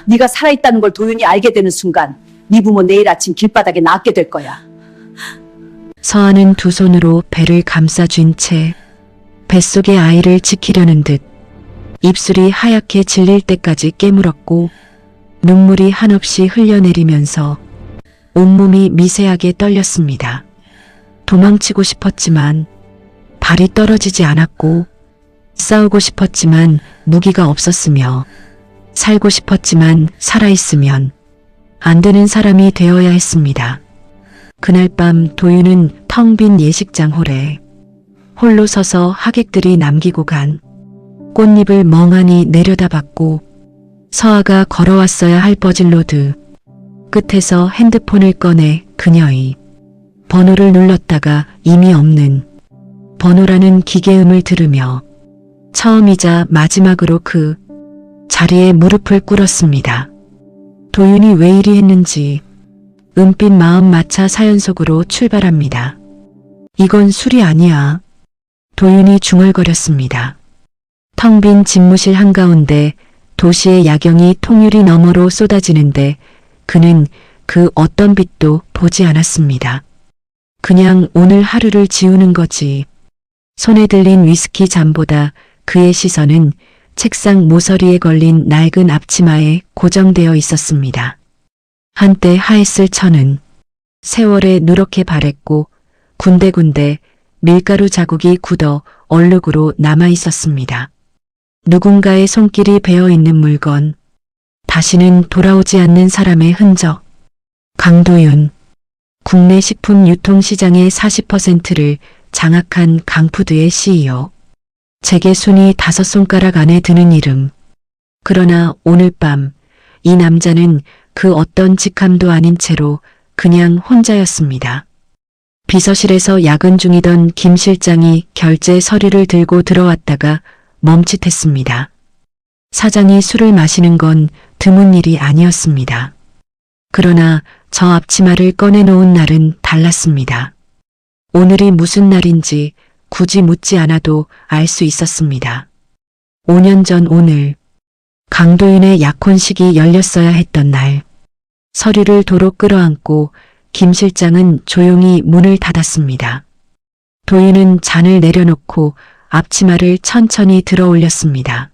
네가 살아있다는 걸 도윤이 알게 되는 순간 네 부모 내일 아침 길바닥에 낫게 될 거야. 서아는 두 손으로 배를 감싸쥔 채 뱃속의 아이를 지키려는 듯 입술이 하얗게 질릴 때까지 깨물었고 눈물이 한없이 흘려내리면서 온몸이 미세하게 떨렸습니다. 도망치고 싶었지만 발이 떨어지지 않았고 싸우고 싶었지만 무기가 없었으며 살고 싶었지만 살아있으면 안 되는 사람이 되어야 했습니다. 그날 밤 도윤은 텅 빈 예식장 홀에 홀로 서서 하객들이 남기고 간 꽃잎을 멍하니 내려다봤고 서아가 걸어왔어야 할 버질로드 끝에서 핸드폰을 꺼내 그녀의 번호를 눌렀다가 이미 없는 번호라는 기계음을 들으며 처음이자 마지막으로 그 자리에 무릎을 꿇었습니다. 도윤이 왜 이리 했는지 은빛 마음 마차 사연 속으로 출발합니다. 이건 술이 아니야. 도윤이 중얼거렸습니다. 텅 빈 집무실 한가운데 도시의 야경이 통유리 너머로 쏟아지는데 그는 그 어떤 빛도 보지 않았습니다. 그냥 오늘 하루를 지우는 거지. 손에 들린 위스키 잔보다 그의 시선은 책상 모서리에 걸린 낡은 앞치마에 고정되어 있었습니다. 한때 하했을 천은 세월에 누렇게 바랬고 군데군데 밀가루 자국이 굳어 얼룩으로 남아 있었습니다. 누군가의 손길이 베어있는 물건, 다시는 돌아오지 않는 사람의 흔적. 강도윤, 국내 식품 유통시장의 40%를 장악한 강푸드의 CEO. 제게 순위 5손가락 안에 드는 이름. 그러나 오늘 밤 이 남자는 그 어떤 직함도 아닌 채로 그냥 혼자였습니다. 비서실에서 야근 중이던 김 실장이 결제 서류를 들고 들어왔다가 멈칫했습니다. 사장이 술을 마시는 건 드문 일이 아니었습니다. 그러나 저 앞치마를 꺼내놓은 날은 달랐습니다. 오늘이 무슨 날인지 굳이 묻지 않아도 알 수 있었습니다. 5년 전 오늘 강도윤의 약혼식이 열렸어야 했던 날 서류를 도로 끌어안고 김 실장은 조용히 문을 닫았습니다. 도윤은 잔을 내려놓고 앞치마를 천천히 들어 올렸습니다.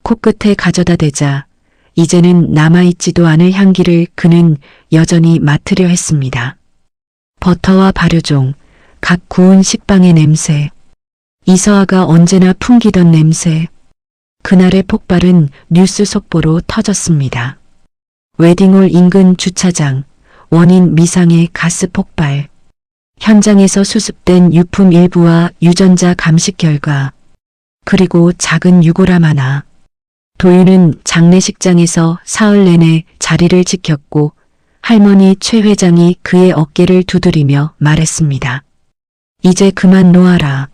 코끝에 가져다 대자 이제는 남아있지도 않을 향기를 그는 여전히 맡으려 했습니다. 버터와 발효종, 각 구운 식빵의 냄새, 이서아가 언제나 풍기던 냄새. 그날의 폭발은 뉴스 속보로 터졌습니다. 웨딩홀 인근 주차장, 원인 미상의 가스 폭발. 현장에서 수습된 유품 일부와 유전자 감식 결과, 그리고 작은 유골함 하나. 도윤은 장례식장에서 사흘 내내 자리를 지켰고 할머니 최 회장이 그의 어깨를 두드리며 말했습니다. 이제 그만 놓아라.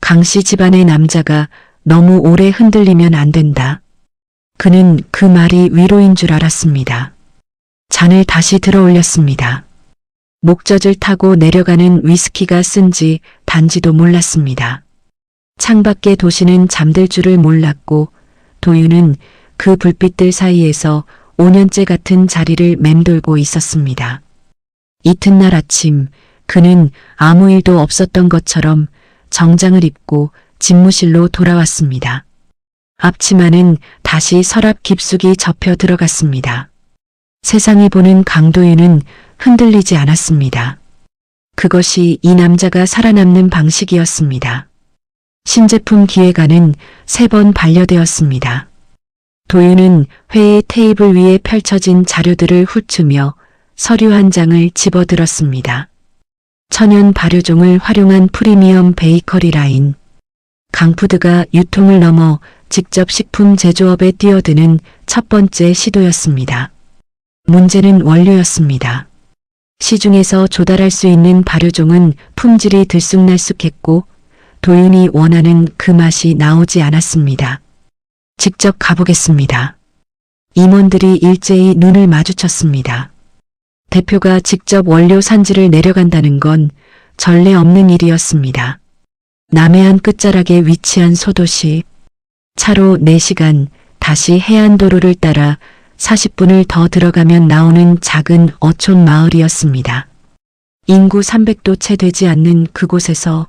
강씨 집안의 남자가 너무 오래 흔들리면 안 된다. 그는 그 말이 위로인 줄 알았습니다. 잔을 다시 들어 올렸습니다. 목젖을 타고 내려가는 위스키가 쓴지 단지도 몰랐습니다. 창밖의 도시는 잠들 줄을 몰랐고 도윤은 그 불빛들 사이에서 5년째 같은 자리를 맴돌고 있었습니다. 이튿날 아침 그는 아무 일도 없었던 것처럼 정장을 입고 집무실로 돌아왔습니다. 앞치마는 다시 서랍 깊숙이 접혀 들어갔습니다. 세상이 보는 강도윤은 흔들리지 않았습니다. 그것이 이 남자가 살아남는 방식이었습니다. 신제품 기획안은 3번 반려되었습니다. 도윤은 회의 테이블 위에 펼쳐진 자료들을 훑으며 서류 한 장을 집어들었습니다. 천연 발효종을 활용한 프리미엄 베이커리 라인. 강푸드가 유통을 넘어 직접 식품 제조업에 뛰어드는 첫 번째 시도였습니다. 문제는 원료였습니다. 시중에서 조달할 수 있는 발효종은 품질이 들쑥날쑥했고 도윤이 원하는 그 맛이 나오지 않았습니다. 직접 가보겠습니다. 임원들이 일제히 눈을 마주쳤습니다. 대표가 직접 원료 산지를 내려간다는 건 전례 없는 일이었습니다. 남해안 끝자락에 위치한 소도시. 차로 4시간 다시 해안도로를 따라 40분을 더 들어가면 나오는 작은 어촌 마을이었습니다. 인구 300도 채 되지 않는 그곳에서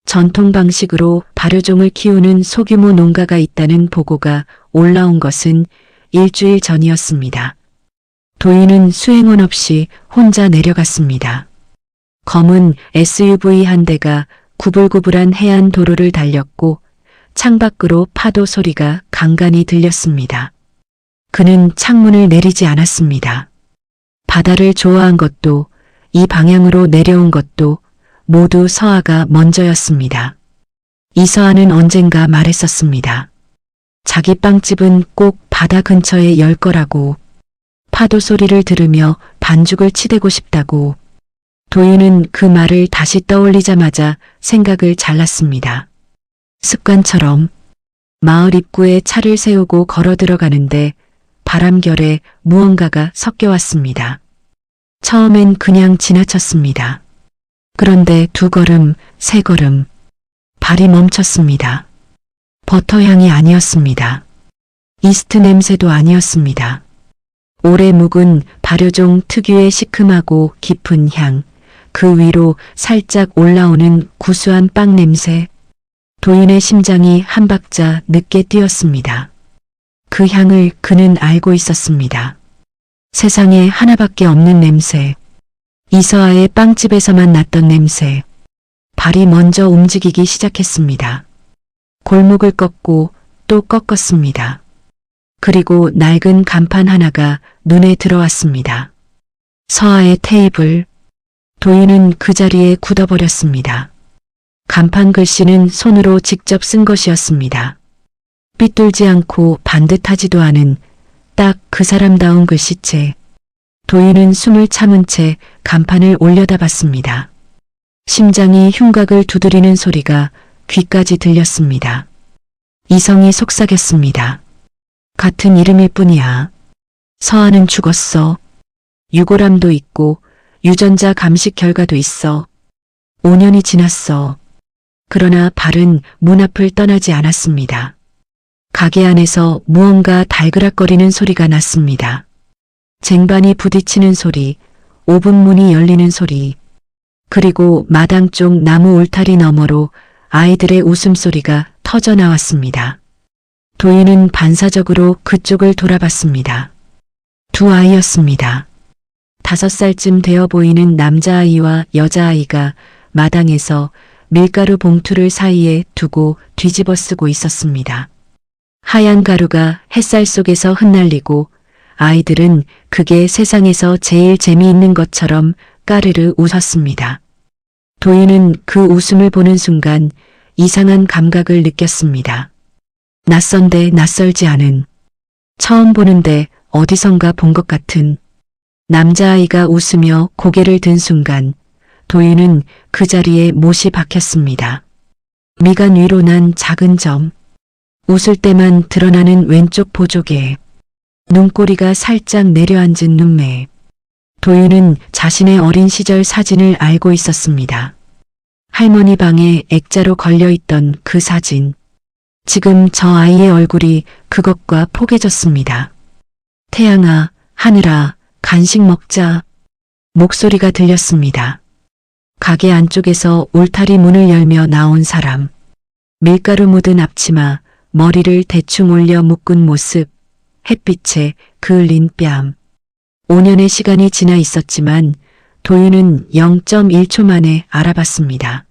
전통 방식으로 발효종을 키우는 소규모 농가가 있다는 보고가 올라온 것은 일주일 전이었습니다. 도윤은 수행원 없이 혼자 내려갔습니다. 검은 SUV 한 대가 구불구불한 해안 도로를 달렸고 창밖으로 파도 소리가 간간히 들렸습니다. 그는 창문을 내리지 않았습니다. 바다를 좋아한 것도 이 방향으로 내려온 것도 모두 서아가 먼저였습니다. 이서아는 언젠가 말했었습니다. 자기 빵집은 꼭 바다 근처에 열 거라고, 파도 소리를 들으며 반죽을 치대고 싶다고. 도윤은 그 말을 다시 떠올리자마자 생각을 잘랐습니다. 습관처럼 마을 입구에 차를 세우고 걸어 들어가는데 바람결에 무언가가 섞여왔습니다. 처음엔 그냥 지나쳤습니다. 그런데 2걸음, 3걸음, 발이 멈췄습니다. 버터 향이 아니었습니다. 이스트 냄새도 아니었습니다. 오래 묵은 발효종 특유의 시큼하고 깊은 향, 그 위로 살짝 올라오는 구수한 빵 냄새. 도윤의 심장이 한 박자 늦게 뛰었습니다. 그 향을 그는 알고 있었습니다. 세상에 하나밖에 없는 냄새. 이서아의 빵집에서만 났던 냄새. 발이 먼저 움직이기 시작했습니다. 골목을 꺾고 또 꺾었습니다. 그리고 낡은 간판 하나가 눈에 들어왔습니다. 서아의 테이블. 도윤은 그 자리에 굳어버렸습니다. 간판 글씨는 손으로 직접 쓴 것이었습니다. 삐뚤지 않고 반듯하지도 않은 딱 그 사람다운 글씨체. 도윤은 숨을 참은 채 간판을 올려다봤습니다. 심장이 흉곽을 두드리는 소리가 귀까지 들렸습니다. 이성이 속삭였습니다. 같은 이름일 뿐이야. 서아는 죽었어. 유골암도 있고 유전자 감식 결과도 있어. 5년이 지났어. 그러나 발은 문 앞을 떠나지 않았습니다. 가게 안에서 무언가 달그락거리는 소리가 났습니다. 쟁반이 부딪히는 소리, 오븐 문이 열리는 소리, 그리고 마당 쪽 나무 울타리 너머로 아이들의 웃음소리가 터져 나왔습니다. 도윤은 반사적으로 그쪽을 돌아봤습니다. 2 아이였습니다. 5살쯤 되어 보이는 남자아이와 여자아이가 마당에서 밀가루 봉투를 사이에 두고 뒤집어 쓰고 있었습니다. 하얀 가루가 햇살 속에서 흩날리고 아이들은 그게 세상에서 제일 재미있는 것처럼 까르르 웃었습니다. 도윤은 그 웃음을 보는 순간 이상한 감각을 느꼈습니다. 낯선데 낯설지 않은, 처음 보는데 어디선가 본 것 같은. 남자아이가 웃으며 고개를 든 순간 도윤은 그 자리에 못이 박혔습니다. 미간 위로 난 작은 점, 웃을 때만 드러나는 왼쪽 보조개, 눈꼬리가 살짝 내려앉은 눈매. 도윤은 자신의 어린 시절 사진을 알고 있었습니다. 할머니 방에 액자로 걸려있던 그 사진. 지금 저 아이의 얼굴이 그것과 포개졌습니다. 태양아, 하늘아, 간식 먹자. 목소리가 들렸습니다. 가게 안쪽에서 울타리 문을 열며 나온 사람. 밀가루 묻은 앞치마, 머리를 대충 올려 묶은 모습, 햇빛에 그을린 뺨. 5년의 시간이 지나 있었지만 도윤은 0.1초 만에 알아봤습니다.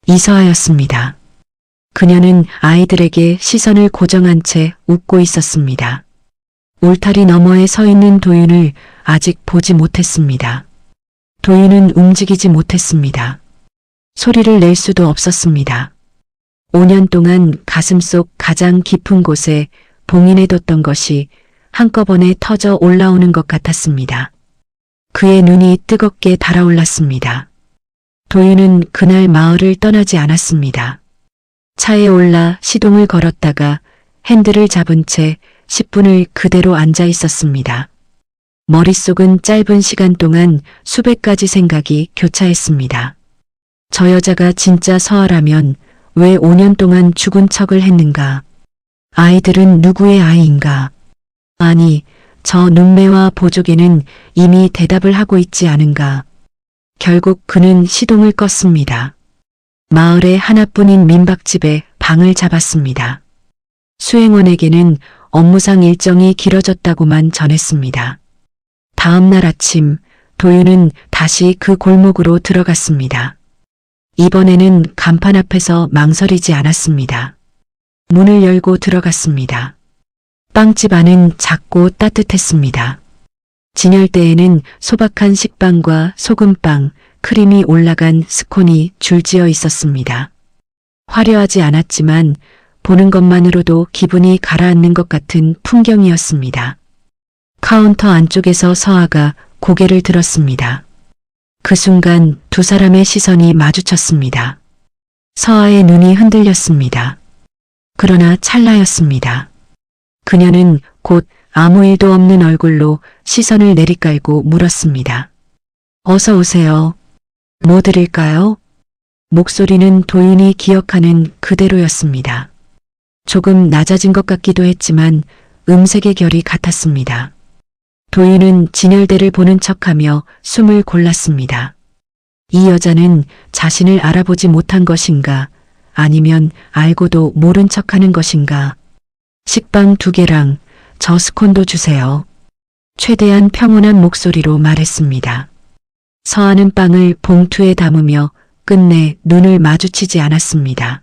이서아였습니다. 그녀는 아이들에게 시선을 고정한 채 웃고 있었습니다. 울타리 너머에 서 있는 도윤을 아직 보지 못했습니다. 도윤은 움직이지 못했습니다. 소리를 낼 수도 없었습니다. 5년 동안 가슴속 가장 깊은 곳에 봉인해뒀던 것이 한꺼번에 터져 올라오는 것 같았습니다. 그의 눈이 뜨겁게 달아올랐습니다. 도윤은 그날 마을을 떠나지 않았습니다. 차에 올라 시동을 걸었다가 핸들을 잡은 채 10분을 그대로 앉아 있었습니다. 머릿속은 짧은 시간 동안 수백 가지 생각이 교차했습니다. 저 여자가 진짜 서아라면 왜 5년 동안 죽은 척을 했는가? 아이들은 누구의 아이인가? 아니, 저 눈매와 보조개는 이미 대답을 하고 있지 않은가. 결국 그는 시동을 껐습니다. 마을의 하나뿐인 민박집에 방을 잡았습니다. 수행원에게는 업무상 일정이 길어졌다고만 전했습니다. 다음 날 아침 도윤은 다시 그 골목으로 들어갔습니다. 이번에는 간판 앞에서 망설이지 않았습니다. 문을 열고 들어갔습니다. 빵집 안은 작고 따뜻했습니다. 진열대에는 소박한 식빵과 소금빵, 크림이 올라간 스콘이 줄지어 있었습니다. 화려하지 않았지만 보는 것만으로도 기분이 가라앉는 것 같은 풍경이었습니다. 카운터 안쪽에서 서아가 고개를 들었습니다. 그 순간 두 사람의 시선이 마주쳤습니다. 서아의 눈이 흔들렸습니다. 그러나 찰나였습니다. 그녀는 곧 아무 일도 없는 얼굴로 시선을 내리깔고 물었습니다. 어서 오세요. 뭐 드릴까요? 목소리는 도윤이 기억하는 그대로였습니다. 조금 낮아진 것 같기도 했지만 음색의 결이 같았습니다. 도윤은 진열대를 보는 척하며 숨을 골랐습니다. 이 여자는 자신을 알아보지 못한 것인가, 아니면 알고도 모른 척하는 것인가. 식빵 2개랑 저 스콘도 주세요. 최대한 평온한 목소리로 말했습니다. 서아는 빵을 봉투에 담으며 끝내 눈을 마주치지 않았습니다.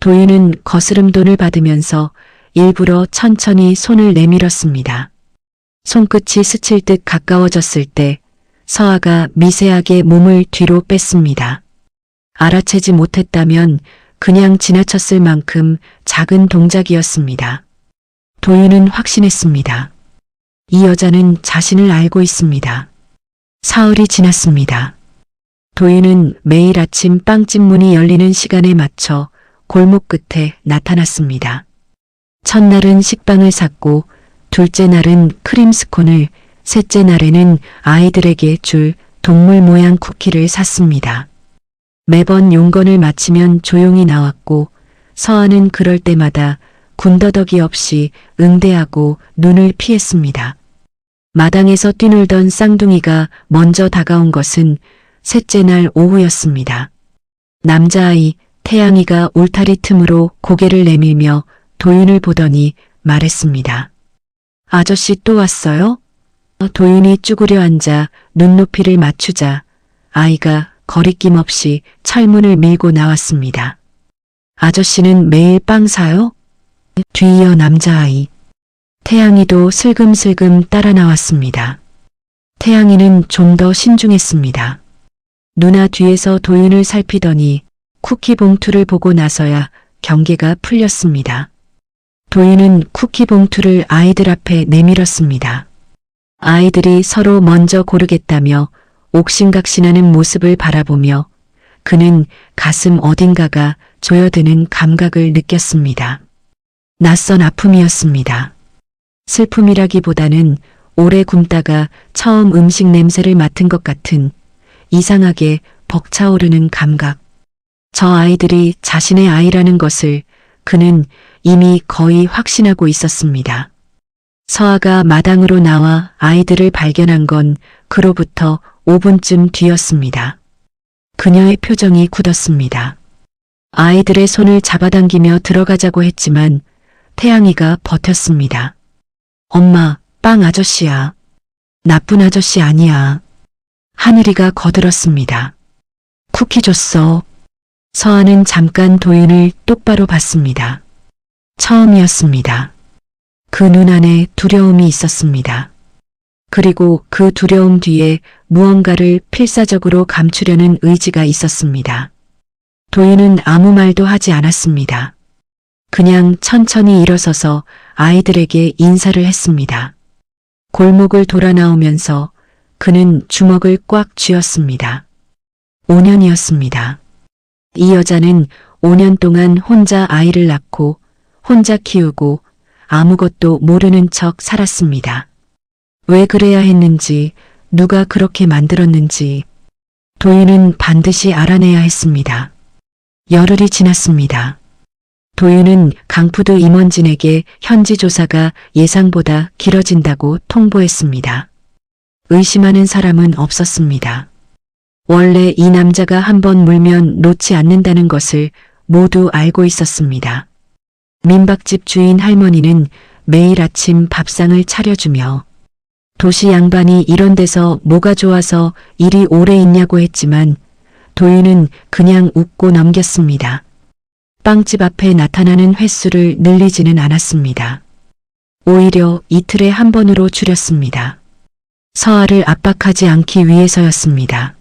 도윤은 거스름 돈을 받으면서 일부러 천천히 손을 내밀었습니다. 손끝이 스칠 듯 가까워졌을 때 서아가 미세하게 몸을 뒤로 뺐습니다. 알아채지 못했다면 그냥 지나쳤을 만큼 작은 동작이었습니다. 도윤은 확신했습니다. 이 여자는 자신을 알고 있습니다. 사흘이 지났습니다. 도윤은 매일 아침 빵집 문이 열리는 시간에 맞춰 골목 끝에 나타났습니다. 첫날은 식빵을 샀고 둘째 날은 크림 스콘을, 셋째 날에는 아이들에게 줄 동물 모양 쿠키를 샀습니다. 매번 용건을 마치면 조용히 나왔고 서아는 그럴 때마다 군더더기 없이 응대하고 눈을 피했습니다. 마당에서 뛰놀던 쌍둥이가 먼저 다가온 것은 셋째 날 오후였습니다. 남자아이 태양이가 울타리 틈으로 고개를 내밀며 도윤을 보더니 말했습니다. 아저씨 또 왔어요? 도윤이 쭈그려 앉아 눈높이를 맞추자 아이가 거리낌 없이 철문을 밀고 나왔습니다. 아저씨는 매일 빵 사요? 뒤이어 남자아이. 태양이도 슬금슬금 따라 나왔습니다. 태양이는 좀 더 신중했습니다. 누나 뒤에서 도윤을 살피더니 쿠키 봉투를 보고 나서야 경계가 풀렸습니다. 도윤은 쿠키 봉투를 아이들 앞에 내밀었습니다. 아이들이 서로 먼저 고르겠다며 옥신각신하는 모습을 바라보며 그는 가슴 어딘가가 조여드는 감각을 느꼈습니다. 낯선 아픔이었습니다. 슬픔이라기보다는 오래 굶다가 처음 음식 냄새를 맡은 것 같은 이상하게 벅차오르는 감각. 저 아이들이 자신의 아이라는 것을 그는 이미 거의 확신하고 있었습니다. 서아가 마당으로 나와 아이들을 발견한 건 그로부터 5분쯤 뒤였습니다. 그녀의 표정이 굳었습니다. 아이들의 손을 잡아당기며 들어가자고 했지만 태양이가 버텼습니다. 엄마, 빵 아저씨야. 나쁜 아저씨 아니야. 하늘이가 거들었습니다. 쿠키 줬어. 서아는 잠깐 도윤을 똑바로 봤습니다. 처음이었습니다. 그 눈 안에 두려움이 있었습니다. 그리고 그 두려움 뒤에 무언가를 필사적으로 감추려는 의지가 있었습니다. 도윤은 아무 말도 하지 않았습니다. 그냥 천천히 일어서서 아이들에게 인사를 했습니다. 골목을 돌아 나오면서 그는 주먹을 꽉 쥐었습니다. 5년이었습니다. 이 여자는 5년 동안 혼자 아이를 낳고 혼자 키우고 아무것도 모르는 척 살았습니다. 왜 그래야 했는지, 누가 그렇게 만들었는지 도윤은 반드시 알아내야 했습니다. 열흘이 지났습니다. 도윤은 강푸드 임원진에게 현지 조사가 예상보다 길어진다고 통보했습니다. 의심하는 사람은 없었습니다. 원래 이 남자가 한번 물면 놓지 않는다는 것을 모두 알고 있었습니다. 민박집 주인 할머니는 매일 아침 밥상을 차려주며 도시 양반이 이런 데서 뭐가 좋아서 일이 오래 있냐고 했지만 도윤은 그냥 웃고 넘겼습니다. 빵집 앞에 나타나는 횟수를 늘리지는 않았습니다. 오히려 이틀에 한 번으로 줄였습니다. 서아를 압박하지 않기 위해서였습니다.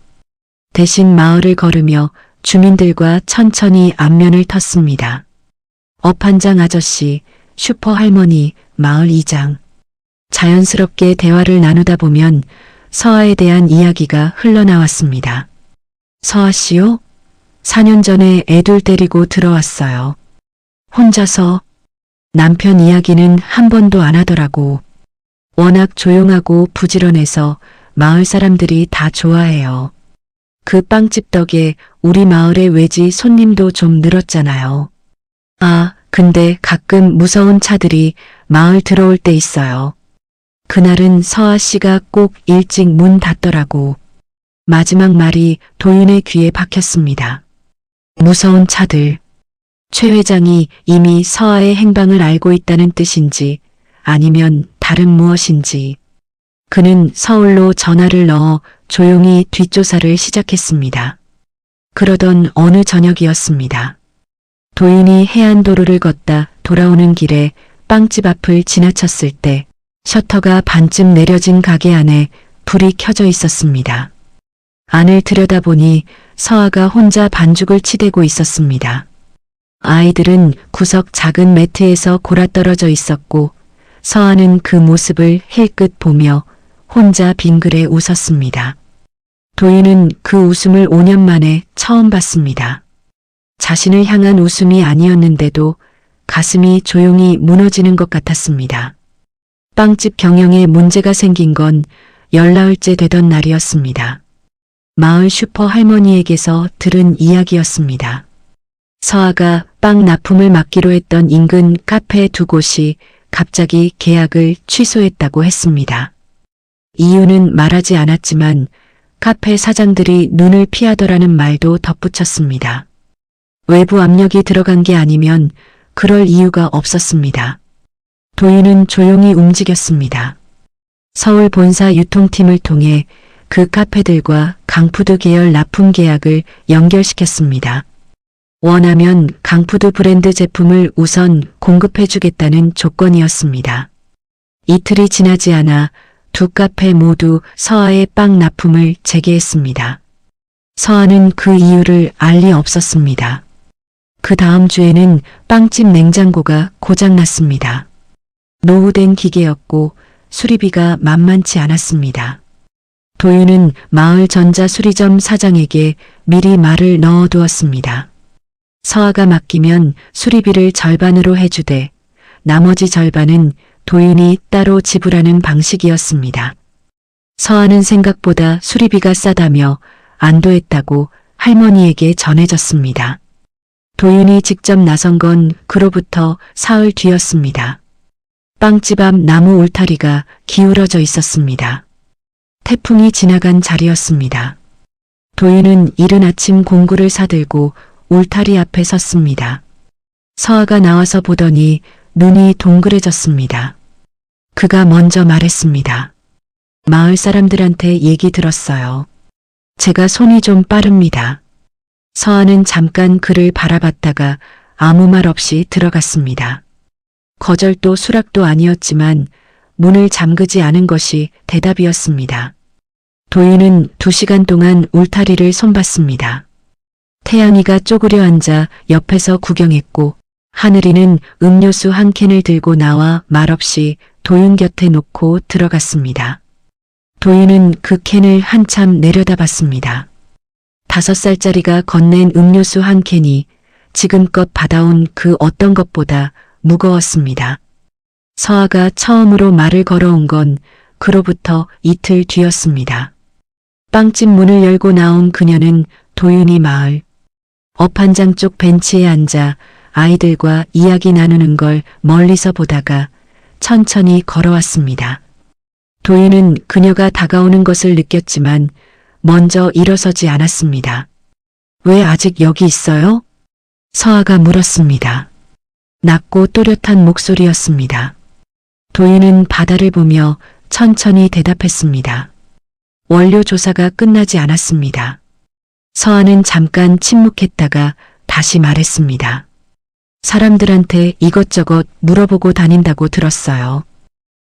대신 마을을 걸으며 주민들과 천천히 안면을 텄습니다. 업한장 아저씨, 슈퍼 할머니, 마을 이장. 자연스럽게 대화를 나누다 보면 서아에 대한 이야기가 흘러나왔습니다. 서아 씨요? 4년 전에 애들 데리고 들어왔어요. 혼자서. 남편 이야기는 한 번도 안 하더라고. 워낙 조용하고 부지런해서 마을 사람들이 다 좋아해요. 그 빵집 덕에 우리 마을의 외지 손님도 좀 늘었잖아요. 아, 근데 가끔 무서운 차들이 마을 들어올 때 있어요. 그날은 서아 씨가 꼭 일찍 문 닫더라고. 마지막 말이 도윤의 귀에 박혔습니다. 무서운 차들. 최 회장이 이미 서아의 행방을 알고 있다는 뜻인지 아니면 다른 무엇인지. 그는 서울로 전화를 넣어 조용히 뒷조사를 시작했습니다. 그러던 어느 저녁이었습니다. 도윤이 해안도로를 걷다 돌아오는 길에 빵집 앞을 지나쳤을 때 셔터가 반쯤 내려진 가게 안에 불이 켜져 있었습니다. 안을 들여다보니 서아가 혼자 반죽을 치대고 있었습니다. 아이들은 구석 작은 매트에서 골아떨어져 있었고 서아는 그 모습을 힐끗 보며 혼자 빙그레 웃었습니다. 도윤은 그 웃음을 5년 만에 처음 봤습니다. 자신을 향한 웃음이 아니었는데도 가슴이 조용히 무너지는 것 같았습니다. 빵집 경영에 문제가 생긴 건 열나흘째 되던 날이었습니다. 마을 슈퍼 할머니에게서 들은 이야기였습니다. 서아가 빵 납품을 맡기로 했던 인근 카페 2곳이 갑자기 계약을 취소했다고 했습니다. 이유는 말하지 않았지만 카페 사장들이 눈을 피하더라는 말도 덧붙였습니다. 외부 압력이 들어간 게 아니면 그럴 이유가 없었습니다. 도윤은 조용히 움직였습니다. 서울 본사 유통팀을 통해 그 카페들과 강푸드 계열 납품 계약을 연결시켰습니다. 원하면 강푸드 브랜드 제품을 우선 공급해주겠다는 조건이었습니다. 이틀이 지나지 않아 두 카페 모두 서아의 빵 납품을 재개했습니다. 서아는 그 이유를 알 리 없었습니다. 그 다음 주에는 빵집 냉장고가 고장났습니다. 노후된 기계였고 수리비가 만만치 않았습니다. 도윤은 마을 전자수리점 사장에게 미리 말을 넣어두었습니다. 서아가 맡기면 수리비를 절반으로 해주되 나머지 절반은 도윤이 따로 지불하는 방식이었습니다. 서아는 생각보다 수리비가 싸다며 안도했다고 할머니에게 전해졌습니다. 도윤이 직접 나선 건 그로부터 사흘 뒤였습니다. 빵집 앞 나무 울타리가 기울어져 있었습니다. 태풍이 지나간 자리였습니다. 도윤은 이른 아침 공구를 사들고 울타리 앞에 섰습니다. 서아가 나와서 보더니 눈이 동그래졌습니다. 그가 먼저 말했습니다. 마을 사람들한테 얘기 들었어요. 제가 손이 좀 빠릅니다. 서아는 잠깐 그를 바라봤다가 아무 말 없이 들어갔습니다. 거절도 수락도 아니었지만 문을 잠그지 않은 것이 대답이었습니다. 도윤은 2시간 동안 울타리를 손봤습니다. 태양이가 쪼그려 앉아 옆에서 구경했고 하늘이는 음료수 한 캔을 들고 나와 말없이 도윤 곁에 놓고 들어갔습니다. 도윤은 그 캔을 한참 내려다봤습니다. 5살짜리가 건넨 음료수 한 캔이 지금껏 받아온 그 어떤 것보다 무거웠습니다. 서아가 처음으로 말을 걸어온 건 그로부터 이틀 뒤였습니다. 빵집 문을 열고 나온 그녀는 도윤이 마을 업한장 쪽 벤치에 앉아 아이들과 이야기 나누는 걸 멀리서 보다가 천천히 걸어왔습니다. 도윤은 그녀가 다가오는 것을 느꼈지만 먼저 일어서지 않았습니다. 왜 아직 여기 있어요? 서아가 물었습니다. 낮고 또렷한 목소리였습니다. 도윤은 바다를 보며 천천히 대답했습니다. 원료 조사가 끝나지 않았습니다. 서아는 잠깐 침묵했다가 다시 말했습니다. 사람들한테 이것저것 물어보고 다닌다고 들었어요.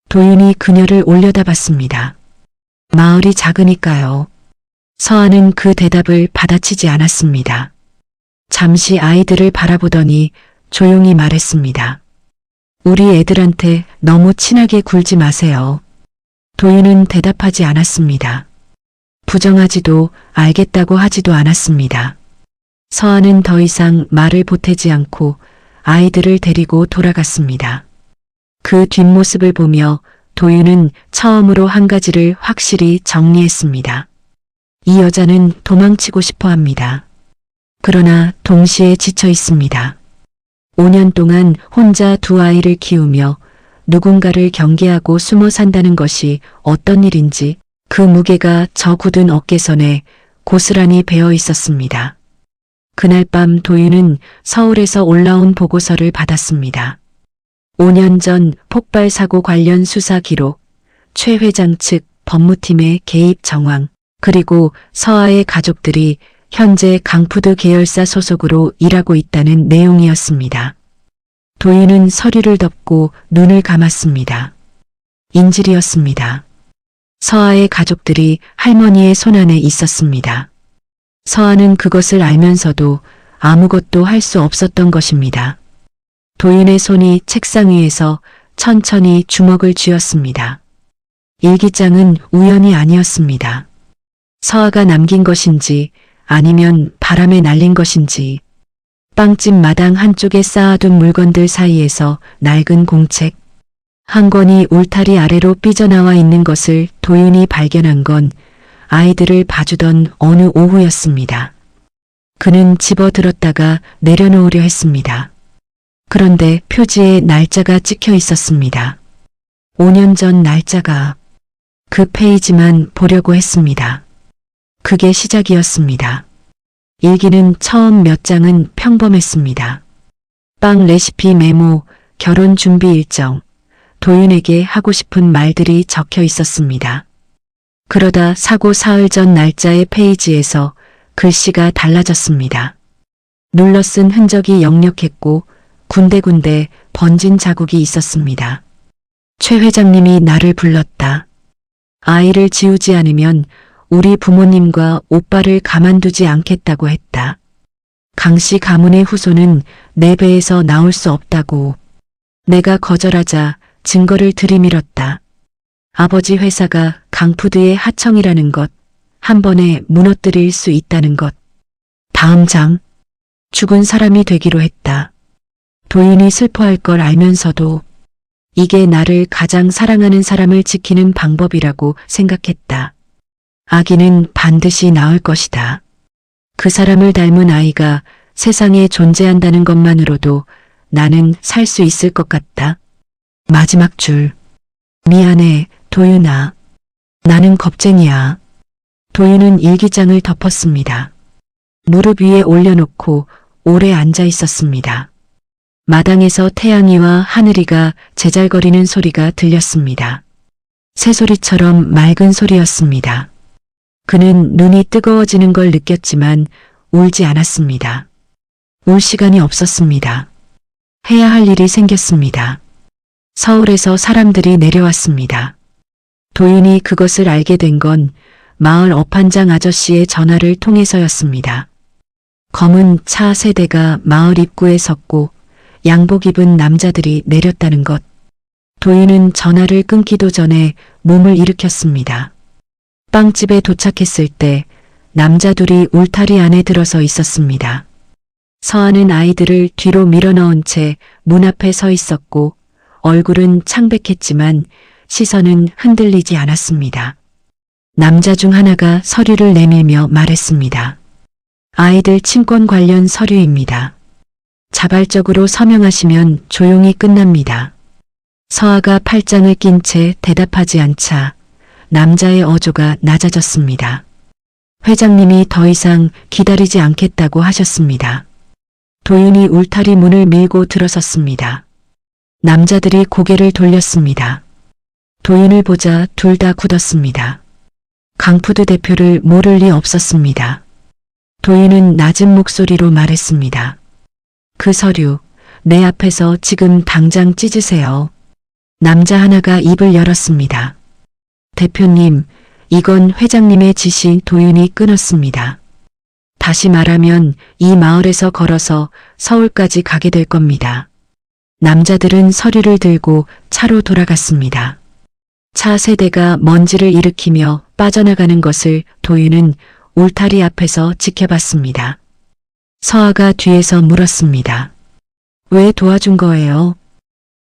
도윤이 그녀를 올려다봤습니다. 마을이 작으니까요. 서아는 그 대답을 받아치지 않았습니다. 잠시 아이들을 바라보더니 조용히 말했습니다. 우리 애들한테 너무 친하게 굴지 마세요. 도윤은 대답하지 않았습니다. 부정하지도 알겠다고 하지도 않았습니다. 서아는 더 이상 말을 보태지 않고 아이들을 데리고 돌아갔습니다. 그 뒷모습을 보며 도윤은 처음으로 한 가지를 확실히 정리했습니다. 이 여자는 도망치고 싶어 합니다. 그러나 동시에 지쳐 있습니다. 5년 동안 혼자 두 아이를 키우며 누군가를 경계하고 숨어 산다는 것이 어떤 일인지 그 무게가 저 굳은 어깨선에 고스란히 배어 있었습니다. 그날 밤 도윤은 서울에서 올라온 보고서를 받았습니다. 5년 전 폭발 사고 관련 수사 기록, 최 회장 측 법무팀의 개입 정황, 그리고 서아의 가족들이 현재 강푸드 계열사 소속으로 일하고 있다는 내용이었습니다. 도윤은 서류를 덮고 눈을 감았습니다. 인질이었습니다. 서아의 가족들이 할머니의 손안에 있었습니다. 서아는 그것을 알면서도 아무것도 할 수 없었던 것입니다. 도윤의 손이 책상 위에서 천천히 주먹을 쥐었습니다. 일기장은 우연이 아니었습니다. 서아가 남긴 것인지 아니면 바람에 날린 것인지 빵집 마당 한쪽에 쌓아둔 물건들 사이에서 낡은 공책 한 권이 울타리 아래로 삐져나와 있는 것을 도윤이 발견한 건 아이들을 봐주던 어느 오후였습니다. 그는 집어들었다가 내려놓으려 했습니다. 그런데 표지에 날짜가 찍혀 있었습니다. 5년 전 날짜가. 그 페이지만 보려고 했습니다. 그게 시작이었습니다. 일기는 처음 몇 장은 평범했습니다. 빵 레시피 메모, 결혼 준비 일정, 도윤에게 하고 싶은 말들이 적혀 있었습니다. 그러다 사고 사흘 전 날짜의 페이지에서 글씨가 달라졌습니다. 눌러 쓴 흔적이 역력했고 군데군데 번진 자국이 있었습니다. 최 회장님이 나를 불렀다. 아이를 지우지 않으면 우리 부모님과 오빠를 가만두지 않겠다고 했다. 강씨 가문의 후손은 내 배에서 나올 수 없다고. 내가 거절하자 증거를 들이밀었다. 아버지 회사가 강푸드의 하청이라는 것, 한 번에 무너뜨릴 수 있다는 것. 다음 장. 죽은 사람이 되기로 했다. 도윤이 슬퍼할 걸 알면서도 이게 나를 가장 사랑하는 사람을 지키는 방법이라고 생각했다. 아기는 반드시 나을 것이다. 그 사람을 닮은 아이가 세상에 존재한다는 것만으로도 나는 살 수 있을 것 같다. 마지막 줄. 미안해, 도윤아. 나는 겁쟁이야. 도윤은 일기장을 덮었습니다. 무릎 위에 올려놓고 오래 앉아 있었습니다. 마당에서 태양이와 하늘이가 제잘거리는 소리가 들렸습니다. 새소리처럼 맑은 소리였습니다. 그는 눈이 뜨거워지는 걸 느꼈지만 울지 않았습니다. 울 시간이 없었습니다. 해야 할 일이 생겼습니다. 서울에서 사람들이 내려왔습니다. 도윤이 그것을 알게 된 건 마을 어판장 아저씨의 전화를 통해서였습니다. 검은 차 세 대가 마을 입구에 섰고 양복 입은 남자들이 내렸다는 것. 도윤은 전화를 끊기도 전에 몸을 일으켰습니다. 빵집에 도착했을 때 남자 둘이 울타리 안에 들어서 있었습니다. 서아는 아이들을 뒤로 밀어넣은 채 문 앞에 서 있었고 얼굴은 창백했지만 시선은 흔들리지 않았습니다. 남자 중 하나가 서류를 내밀며 말했습니다. 아이들 친권 관련 서류입니다. 자발적으로 서명하시면 조용히 끝납니다. 서아가 팔짱을 낀 채 대답하지 않자 남자의 어조가 낮아졌습니다. 회장님이 더 이상 기다리지 않겠다고 하셨습니다. 도윤이 울타리 문을 밀고 들어섰습니다. 남자들이 고개를 돌렸습니다. 도윤을 보자 둘 다 굳었습니다. 강푸드 대표를 모를 리 없었습니다. 도윤은 낮은 목소리로 말했습니다. 그 서류, 내 앞에서 지금 당장 찢으세요. 남자 하나가 입을 열었습니다. 대표님, 이건 회장님의 지시. 도윤이 끊었습니다. 다시 말하면 이 마을에서 걸어서 서울까지 가게 될 겁니다. 남자들은 서류를 들고 차로 돌아갔습니다. 차 세대가 먼지를 일으키며 빠져나가는 것을 도윤은 울타리 앞에서 지켜봤습니다. 서아가 뒤에서 물었습니다. 왜 도와준 거예요?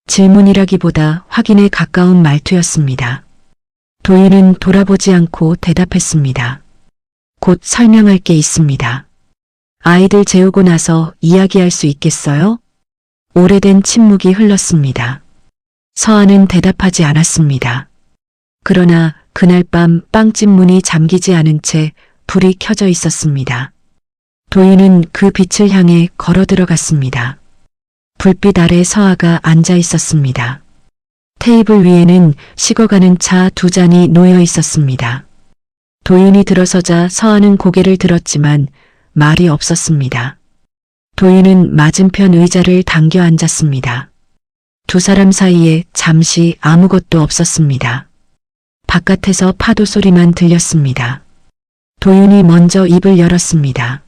질문이라기보다 확인에 가까운 말투였습니다. 도윤은 돌아보지 않고 대답했습니다. 곧 설명할 게 있습니다. 아이들 재우고 나서 이야기할 수 있겠어요? 오래된 침묵이 흘렀습니다. 서아는 대답하지 않았습니다. 그러나 그날 밤 빵집 문이 잠기지 않은 채 불이 켜져 있었습니다. 도윤은 그 빛을 향해 걸어 들어갔습니다. 불빛 아래 서아가 앉아 있었습니다. 테이블 위에는 식어가는 차 2잔이 놓여 있었습니다. 도윤이 들어서자 서아는 고개를 들었지만 말이 없었습니다. 도윤은 맞은편 의자를 당겨 앉았습니다. 두 사람 사이에 잠시 아무것도 없었습니다. 바깥에서 파도 소리만 들렸습니다. 도윤이 먼저 입을 열었습니다.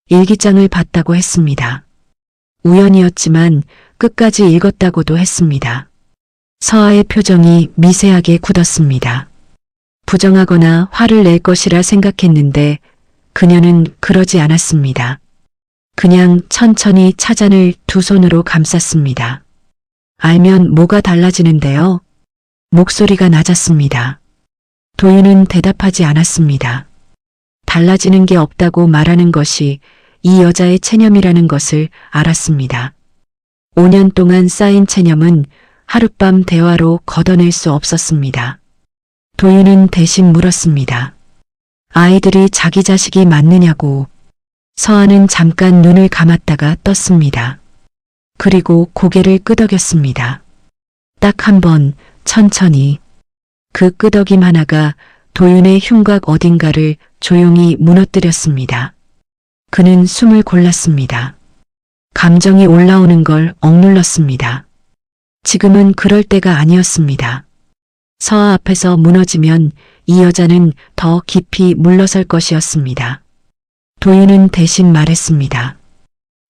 일기장을 봤다고 했습니다. 우연이었지만 끝까지 읽었다고도 했습니다. 서아의 표정이 미세하게 굳었습니다. 부정하거나 화를 낼 것이라 생각했는데 그녀는 그러지 않았습니다. 그냥 천천히 차잔을 두 손으로 감쌌습니다. 알면 뭐가 달라지는데요? 목소리가 낮았습니다. 도윤은 대답하지 않았습니다. 달라지는 게 없다고 말하는 것이 이 여자의 체념이라는 것을 알았습니다. 5년 동안 쌓인 체념은 하룻밤 대화로 걷어낼 수 없었습니다. 도윤은 대신 물었습니다. 아이들이 자기 자식이 맞느냐고. 서아는 잠깐 눈을 감았다가 떴습니다. 그리고 고개를 끄덕였습니다. 딱 한 번, 천천히. 그 끄덕임 하나가 도윤의 흉곽 어딘가를 조용히 무너뜨렸습니다. 그는 숨을 골랐습니다. 감정이 올라오는 걸 억눌렀습니다. 지금은 그럴 때가 아니었습니다. 서아 앞에서 무너지면 이 여자는 더 깊이 물러설 것이었습니다. 도윤은 대신 말했습니다.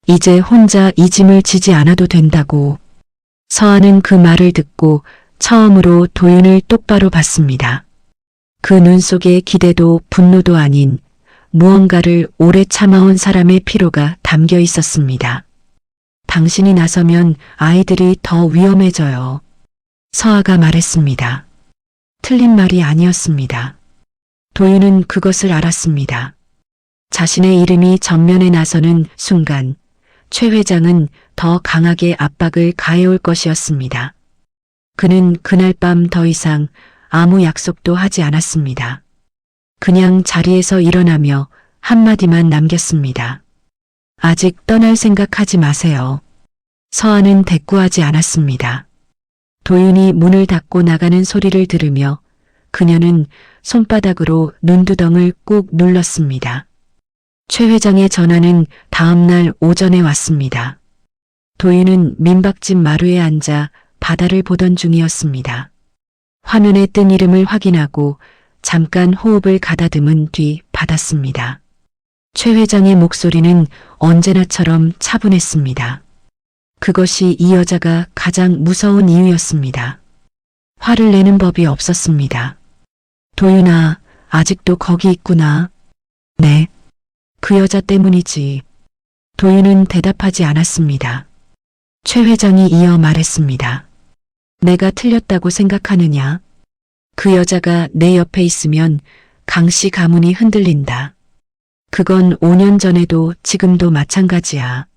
이제 혼자 이 짐을 지지 않아도 된다고. 서아는 그 말을 듣고 처음으로 도윤을 똑바로 봤습니다. 그 눈 속에 기대도 분노도 아닌 무언가를 오래 참아온 사람의 피로가 담겨 있었습니다. 당신이 나서면 아이들이 더 위험해져요. 서아가 말했습니다. 틀린 말이 아니었습니다. 도윤은 그것을 알았습니다. 자신의 이름이 전면에 나서는 순간 최 회장은 더 강하게 압박을 가해올 것이었습니다. 그는 그날 밤 더 이상 아무 약속도 하지 않았습니다. 그냥 자리에서 일어나며 한마디만 남겼습니다. 아직 떠날 생각하지 마세요. 서아는 대꾸하지 않았습니다. 도윤이 문을 닫고 나가는 소리를 들으며 그녀는 손바닥으로 눈두덩을 꾹 눌렀습니다. 최 회장의 전화는 다음 날 오전에 왔습니다. 도윤은 민박집 마루에 앉아 바다를 보던 중이었습니다. 화면에 뜬 이름을 확인하고 잠깐 호흡을 가다듬은 뒤 받았습니다. 최 회장의 목소리는 언제나처럼 차분했습니다. 그것이 이 여자가 가장 무서운 이유였습니다. 화를 내는 법이 없었습니다. 도윤아, 아직도 거기 있구나. 네. 그 여자 때문이지. 도윤은 대답하지 않았습니다. 최 회장이 이어 말했습니다. 내가 틀렸다고 생각하느냐? 그 여자가 내 옆에 있으면 강씨 가문이 흔들린다. 그건 5년 전에도 지금도 마찬가지야.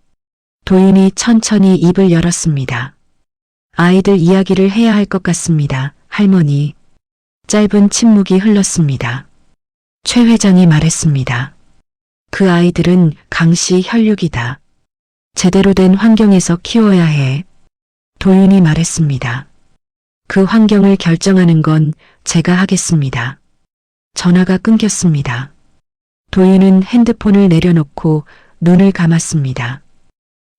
도윤이 천천히 입을 열었습니다. 아이들 이야기를 해야 할 것 같습니다. 할머니. 짧은 침묵이 흘렀습니다. 최 회장이 말했습니다. 그 아이들은 강씨 혈육이다. 제대로 된 환경에서 키워야 해. 도윤이 말했습니다. 그 환경을 결정하는 건 제가 하겠습니다. 전화가 끊겼습니다. 도윤은 핸드폰을 내려놓고 눈을 감았습니다.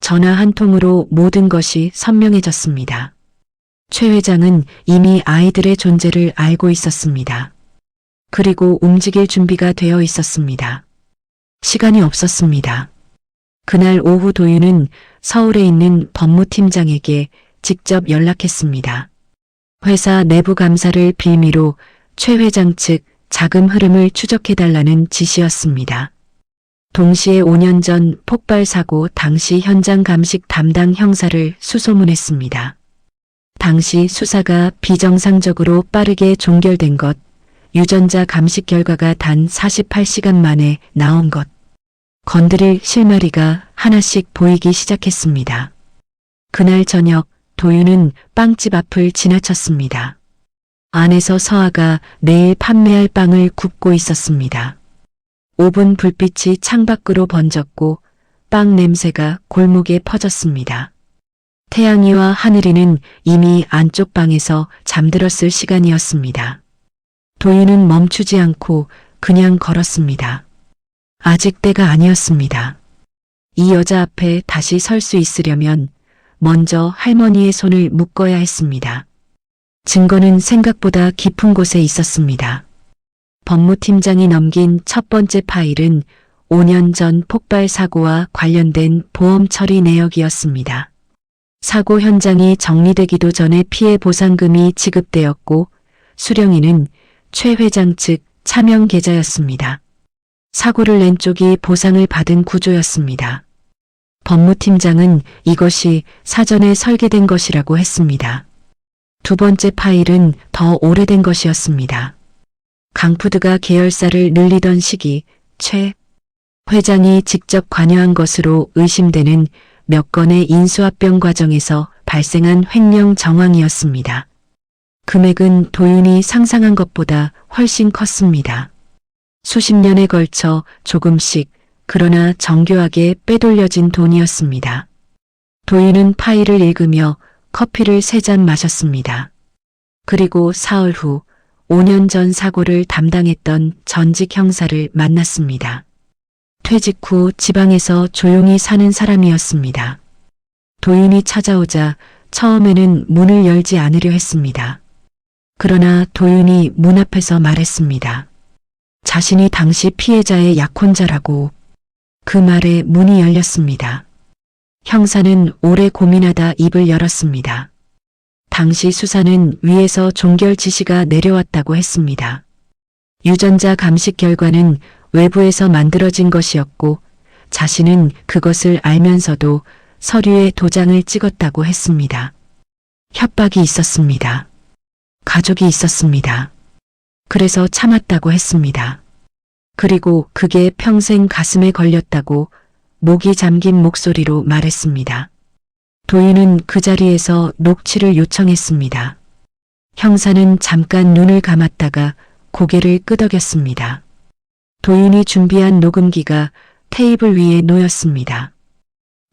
전화 한 통으로 모든 것이 선명해졌습니다. 최 회장은 이미 아이들의 존재를 알고 있었습니다. 그리고 움직일 준비가 되어 있었습니다. 시간이 없었습니다. 그날 오후 도윤은 서울에 있는 법무팀장에게 직접 연락했습니다. 회사 내부 감사를 빌미로 최 회장 측 자금 흐름을 추적해달라는 지시였습니다. 동시에 5년 전 폭발 사고 당시 현장 감식 담당 형사를 수소문했습니다. 당시 수사가 비정상적으로 빠르게 종결된 것, 유전자 감식 결과가 단 48시간 만에 나온 것, 건드릴 실마리가 하나씩 보이기 시작했습니다. 그날 저녁 도윤은 빵집 앞을 지나쳤습니다. 안에서 서아가 내일 판매할 빵을 굽고 있었습니다. 오븐 불빛이 창밖으로 번졌고 빵 냄새가 골목에 퍼졌습니다. 태양이와 하늘이는 이미 안쪽 방에서 잠들었을 시간이었습니다. 도윤은 멈추지 않고 그냥 걸었습니다. 아직 때가 아니었습니다. 이 여자 앞에 다시 설 수 있으려면 먼저 할머니의 손을 묶어야 했습니다. 증거는 생각보다 깊은 곳에 있었습니다. 법무팀장이 넘긴 첫 번째 파일은 5년 전 폭발 사고와 관련된 보험 처리 내역이었습니다. 사고 현장이 정리되기도 전에 피해 보상금이 지급되었고 수령인은 최 회장 측 차명 계좌였습니다. 사고를 낸 쪽이 보상을 받은 구조였습니다. 법무팀장은 이것이 사전에 설계된 것이라고 했습니다. 두 번째 파일은 더 오래된 것이었습니다. 강푸드가 계열사를 늘리던 시기 최 회장이 직접 관여한 것으로 의심되는 몇 건의 인수합병 과정에서 발생한 횡령 정황이었습니다. 금액은 도윤이 상상한 것보다 훨씬 컸습니다. 수십 년에 걸쳐 조금씩 그러나 정교하게 빼돌려진 돈이었습니다. 도윤은 파일을 읽으며 커피를 3잔 마셨습니다. 그리고 사흘 후 5년 전 사고를 담당했던 전직 형사를 만났습니다. 퇴직 후 지방에서 조용히 사는 사람이었습니다. 도윤이 찾아오자 처음에는 문을 열지 않으려 했습니다. 그러나 도윤이 문 앞에서 말했습니다. 자신이 당시 피해자의 약혼자라고. 그 말에 문이 열렸습니다. 형사는 오래 고민하다 입을 열었습니다. 당시 수사는 위에서 종결 지시가 내려왔다고 했습니다. 유전자 감식 결과는 외부에서 만들어진 것이었고 자신은 그것을 알면서도 서류에 도장을 찍었다고 했습니다. 협박이 있었습니다. 가족이 있었습니다. 그래서 참았다고 했습니다. 그리고 그게 평생 가슴에 걸렸다고 목이 잠긴 목소리로 말했습니다. 도윤은 그 자리에서 녹취를 요청했습니다. 형사는 잠깐 눈을 감았다가 고개를 끄덕였습니다. 도윤이 준비한 녹음기가 테이블 위에 놓였습니다.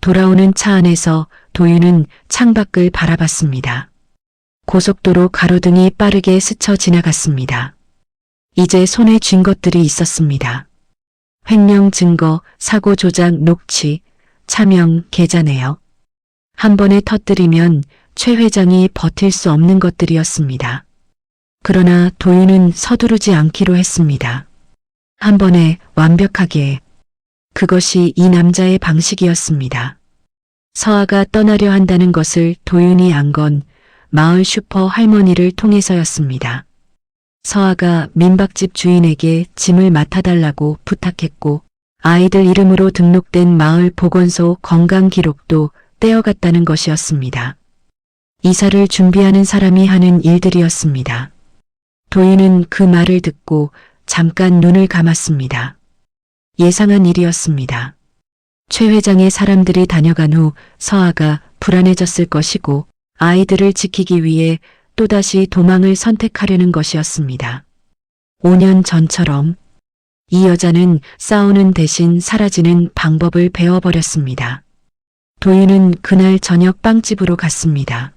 돌아오는 차 안에서 도윤은 창밖을 바라봤습니다. 고속도로 가로등이 빠르게 스쳐 지나갔습니다. 이제 손에 쥔 것들이 있었습니다. 횡령 증거, 사고 조작 녹취, 차명, 계좌 내역. 한 번에 터뜨리면 최 회장이 버틸 수 없는 것들이었습니다. 그러나 도윤은 서두르지 않기로 했습니다. 한 번에 완벽하게. 그것이 이 남자의 방식이었습니다. 서아가 떠나려 한다는 것을 도윤이 안 건 마을 슈퍼 할머니를 통해서였습니다. 서아가 민박집 주인에게 짐을 맡아달라고 부탁했고 아이들 이름으로 등록된 마을 보건소 건강 기록도 떼어갔다는 것이었습니다. 이사를 준비하는 사람이 하는 일들이었습니다. 도윤은 그 말을 듣고 잠깐 눈을 감았습니다. 예상한 일이었습니다. 최 회장의 사람들이 다녀간 후 서아가 불안해졌을 것이고 아이들을 지키기 위해 또다시 도망을 선택하려는 것이었습니다. 5년 전처럼 이 여자는 싸우는 대신 사라지는 방법을 배워버렸습니다. 도윤은 그날 저녁 빵집으로 갔습니다.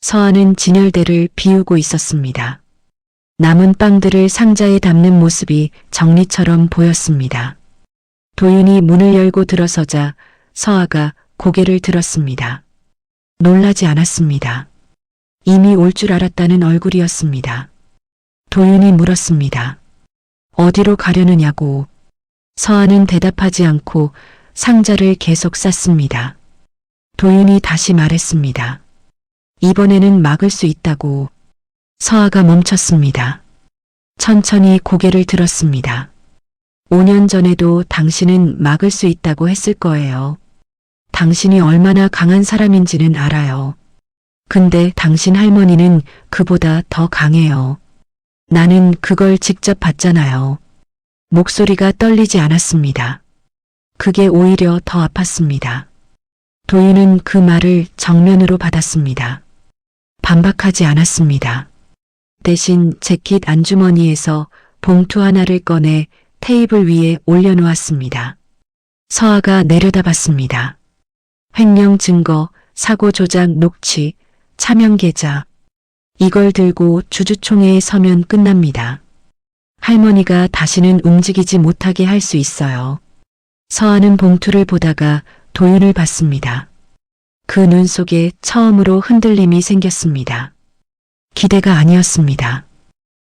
서아는 진열대를 비우고 있었습니다. 남은 빵들을 상자에 담는 모습이 정리처럼 보였습니다. 도윤이 문을 열고 들어서자 서아가 고개를 들었습니다. 놀라지 않았습니다. 이미 올 줄 알았다는 얼굴이었습니다. 도윤이 물었습니다. 어디로 가려느냐고. 서아는 대답하지 않고 상자를 계속 쌌습니다. 도윤이 다시 말했습니다. 이번에는 막을 수 있다고. 서아가 멈췄습니다. 천천히 고개를 들었습니다. 5년 전에도 당신은 막을 수 있다고 했을 거예요. 당신이 얼마나 강한 사람인지는 알아요. 근데 당신 할머니는 그보다 더 강해요. 나는 그걸 직접 봤잖아요. 목소리가 떨리지 않았습니다. 그게 오히려 더 아팠습니다. 도윤은 그 말을 정면으로 받았습니다. 반박하지 않았습니다. 대신 재킷 안주머니에서 봉투 하나를 꺼내 테이블 위에 올려놓았습니다. 서아가 내려다봤습니다. 횡령 증거, 사고 조작 녹취, 차명 계좌. 이걸 들고 주주총회에 서면 끝납니다. 할머니가 다시는 움직이지 못하게 할 수 있어요. 서아는 봉투를 보다가 도윤을 봤습니다. 그 눈 속에 처음으로 흔들림이 생겼습니다. 기대가 아니었습니다.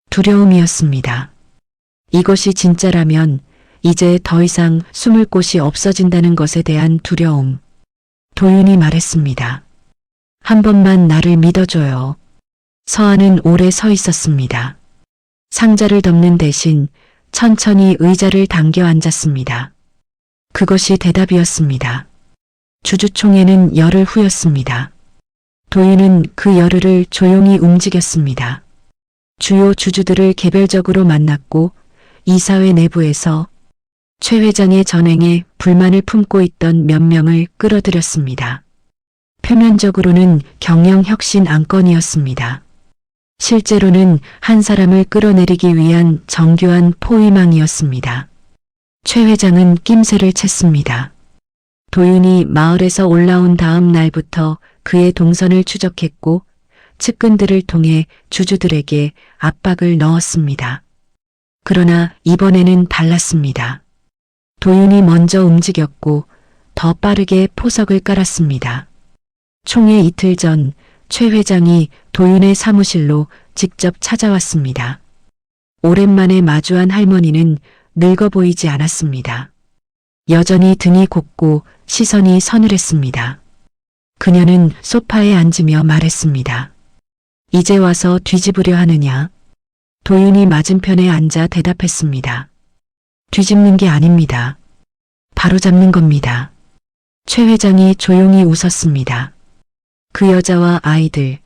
두려움이었습니다. 이것이 진짜라면 이제 더 이상 숨을 곳이 없어진다는 것에 대한 두려움. 도윤이 말했습니다. 한 번만 나를 믿어줘요. 서아는 오래 서 있었습니다. 상자를 덮는 대신 천천히 의자를 당겨 앉았습니다. 그것이 대답이었습니다. 주주총회는 열흘 후였습니다. 도윤은 그 열흘을 조용히 움직였습니다. 주요 주주들을 개별적으로 만났고 이사회 내부에서 최 회장의 전행에 불만을 품고 있던 몇 명을 끌어들였습니다. 표면적으로는 경영혁신 안건이었습니다. 실제로는 한 사람을 끌어내리기 위한 정교한 포위망이었습니다. 최 회장은 낌새를 챘습니다. 도윤이 마을에서 올라온 다음 날부터 그의 동선을 추적했고 측근들을 통해 주주들에게 압박을 넣었습니다. 그러나 이번에는 달랐습니다. 도윤이 먼저 움직였고 더 빠르게 포석을 깔았습니다. 총회 이틀 전 최 회장이 도윤의 사무실로 직접 찾아왔습니다. 오랜만에 마주한 할머니는 늙어 보이지 않았습니다. 여전히 등이 곱고 시선이 서늘했습니다. 그녀는 소파에 앉으며 말했습니다. 이제 와서 뒤집으려 하느냐? 도윤이 맞은편에 앉아 대답했습니다. 뒤집는 게 아닙니다. 바로잡는 겁니다. 최 회장이 조용히 웃었습니다. 그 여자와 아이들,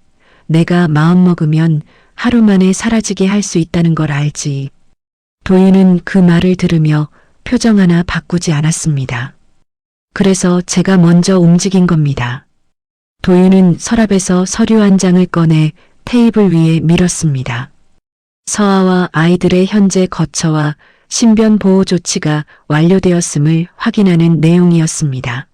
내가 마음먹으면 하루 만에 사라지게 할 수 있다는 걸 알지. 도윤은 그 말을 들으며 표정 하나 바꾸지 않았습니다. 그래서 제가 먼저 움직인 겁니다. 도윤은 서랍에서 서류 한 장을 꺼내 테이블 위에 밀었습니다. 서아와 아이들의 현재 거처와 신변 보호 조치가 완료되었음을 확인하는 내용이었습니다.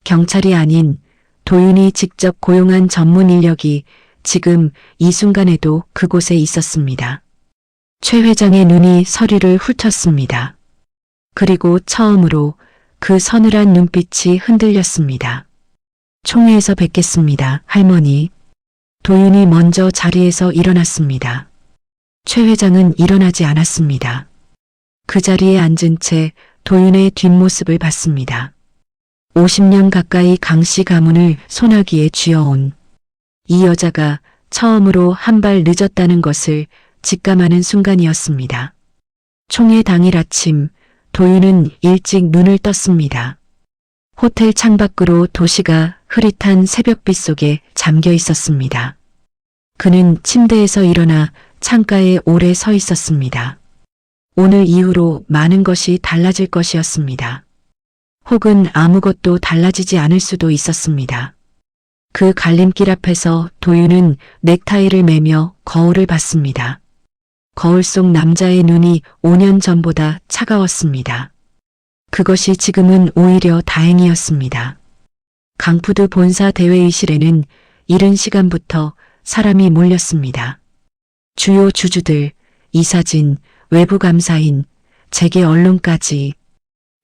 경찰이 아닌 도윤이 직접 고용한 전문 인력이 지금 이 순간에도 그곳에 있었습니다. 최 회장의 눈이 서류를 훑었습니다. 그리고 처음으로 그 서늘한 눈빛이 흔들렸습니다. 총회에서 뵙겠습니다, 할머니. 도윤이 먼저 자리에서 일어났습니다. 최 회장은 일어나지 않았습니다. 그 자리에 앉은 채 도윤의 뒷모습을 봤습니다. 50년 가까이 강씨 가문을 소나기에 쥐어온 이 여자가 처음으로 한 발 늦었다는 것을 직감하는 순간이었습니다. 총회 당일 아침 도윤은 일찍 눈을 떴습니다. 호텔 창밖으로 도시가 흐릿한 새벽빛 속에 잠겨 있었습니다. 그는 침대에서 일어나 창가에 오래 서 있었습니다. 오늘 이후로 많은 것이 달라질 것이었습니다. 혹은 아무것도 달라지지 않을 수도 있었습니다. 그 갈림길 앞에서 도윤은 넥타이를 매며 거울을 봤습니다. 거울 속 남자의 눈이 5년 전보다 차가웠습니다. 그것이 지금은 오히려 다행이었습니다. 강푸드 본사 대회의실에는 이른 시간부터 사람이 몰렸습니다. 주요 주주들, 이사진, 외부감사인, 재계 언론까지.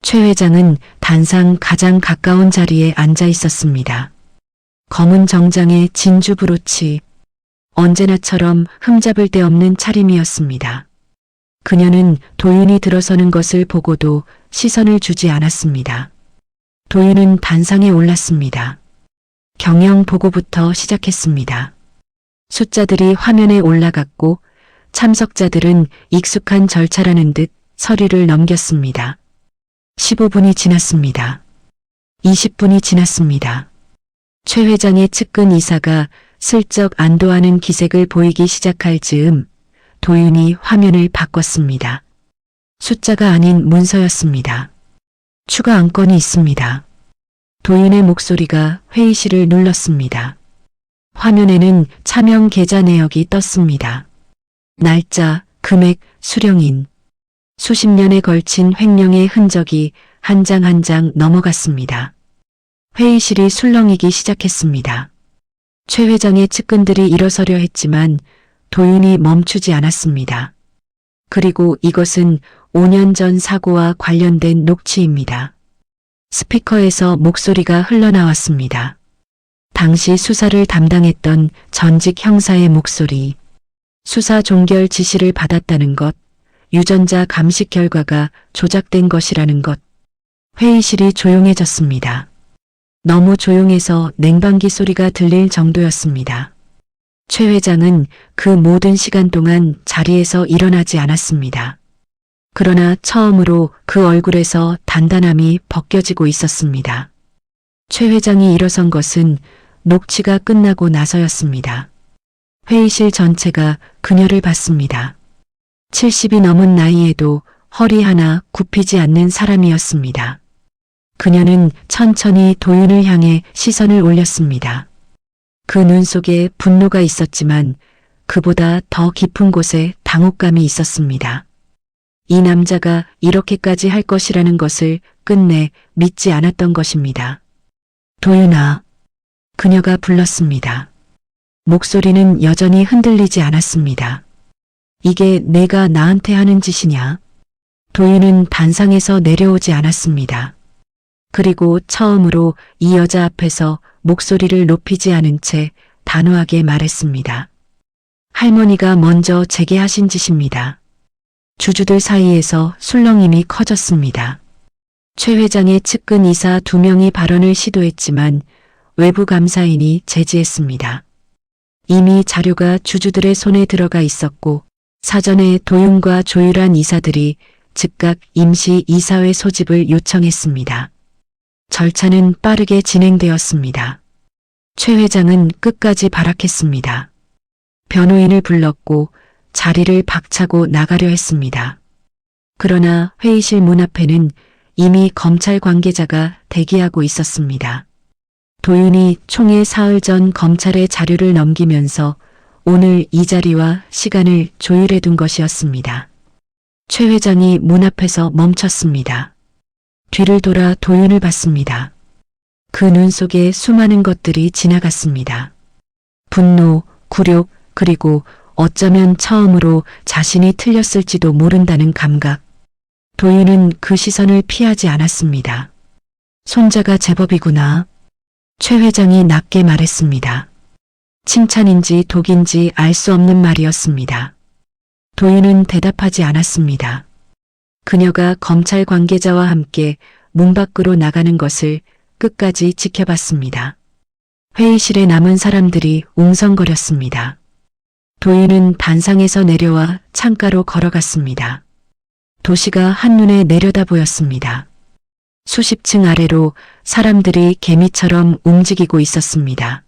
최 회장은 단상 가장 가까운 자리에 앉아 있었습니다. 검은 정장에 진주 브로치, 언제나처럼 흠잡을 데 없는 차림이었습니다. 그녀는 도윤이 들어서는 것을 보고도 시선을 주지 않았습니다. 도윤은 단상에 올랐습니다. 경영 보고부터 시작했습니다. 숫자들이 화면에 올라갔고 참석자들은 익숙한 절차라는 듯 서류를 넘겼습니다. 15분이 지났습니다. 20분이 지났습니다. 최 회장의 측근 이사가 슬쩍 안도하는 기색을 보이기 시작할 즈음 도윤이 화면을 바꿨습니다. 숫자가 아닌 문서였습니다. 추가 안건이 있습니다. 도윤의 목소리가 회의실을 눌렀습니다. 화면에는 차명 계좌 내역이 떴습니다. 날짜, 금액, 수령인. 수십 년에 걸친 횡령의 흔적이 한 장 한 장 넘어갔습니다. 회의실이 술렁이기 시작했습니다. 최 회장의 측근들이 일어서려 했지만 도윤이 멈추지 않았습니다. 그리고 이것은 5년 전 사고와 관련된 녹취입니다. 스피커에서 목소리가 흘러나왔습니다. 당시 수사를 담당했던 전직 형사의 목소리. 수사 종결 지시를 받았다는 것, 유전자 감식 결과가 조작된 것이라는 것. 회의실이 조용해졌습니다. 너무 조용해서 냉방기 소리가 들릴 정도였습니다. 최 회장은 그 모든 시간 동안 자리에서 일어나지 않았습니다. 그러나 처음으로 그 얼굴에서 단단함이 벗겨지고 있었습니다. 최 회장이 일어선 것은 녹취가 끝나고 나서였습니다. 회의실 전체가 그녀를 봤습니다. 70이 넘은 나이에도 허리 하나 굽히지 않는 사람이었습니다. 그녀는 천천히 도윤을 향해 시선을 올렸습니다. 그 눈 속에 분노가 있었지만 그보다 더 깊은 곳에 당혹감이 있었습니다. 이 남자가 이렇게까지 할 것이라는 것을 끝내 믿지 않았던 것입니다. 도윤아. 그녀가 불렀습니다. 목소리는 여전히 흔들리지 않았습니다. 이게 내가 나한테 하는 짓이냐? 도윤은 단상에서 내려오지 않았습니다. 그리고 처음으로 이 여자 앞에서 목소리를 높이지 않은 채 단호하게 말했습니다. 할머니가 먼저 제게 하신 짓입니다. 주주들 사이에서 술렁임이 커졌습니다. 최 회장의 측근 이사 2명이 발언을 시도했지만 외부 감사인이 제지했습니다. 이미 자료가 주주들의 손에 들어가 있었고 사전에 도윤과 조율한 이사들이 즉각 임시 이사회 소집을 요청했습니다. 절차는 빠르게 진행되었습니다. 최 회장은 끝까지 발악했습니다. 변호인을 불렀고 자리를 박차고 나가려 했습니다. 그러나 회의실 문 앞에는 이미 검찰 관계자가 대기하고 있었습니다. 도윤이 총회 사흘 전 검찰에 자료를 넘기면서 오늘 이 자리와 시간을 조율해 둔 것이었습니다. 최 회장이 문 앞에서 멈췄습니다. 뒤를 돌아 도윤을 봤습니다. 그 눈 속에 수많은 것들이 지나갔습니다. 분노, 굴욕, 그리고 어쩌면 처음으로 자신이 틀렸을지도 모른다는 감각. 도윤은 그 시선을 피하지 않았습니다. 손자가 제법이구나. 최 회장이 낮게 말했습니다. 칭찬인지 독인지 알 수 없는 말이었습니다. 도윤은 대답하지 않았습니다. 그녀가 검찰 관계자와 함께 문 밖으로 나가는 것을 끝까지 지켜봤습니다. 회의실에 남은 사람들이 웅성거렸습니다. 도윤은 단상에서 내려와 창가로 걸어갔습니다. 도시가 한눈에 내려다 보였습니다. 수십 층 아래로 사람들이 개미처럼 움직이고 있었습니다.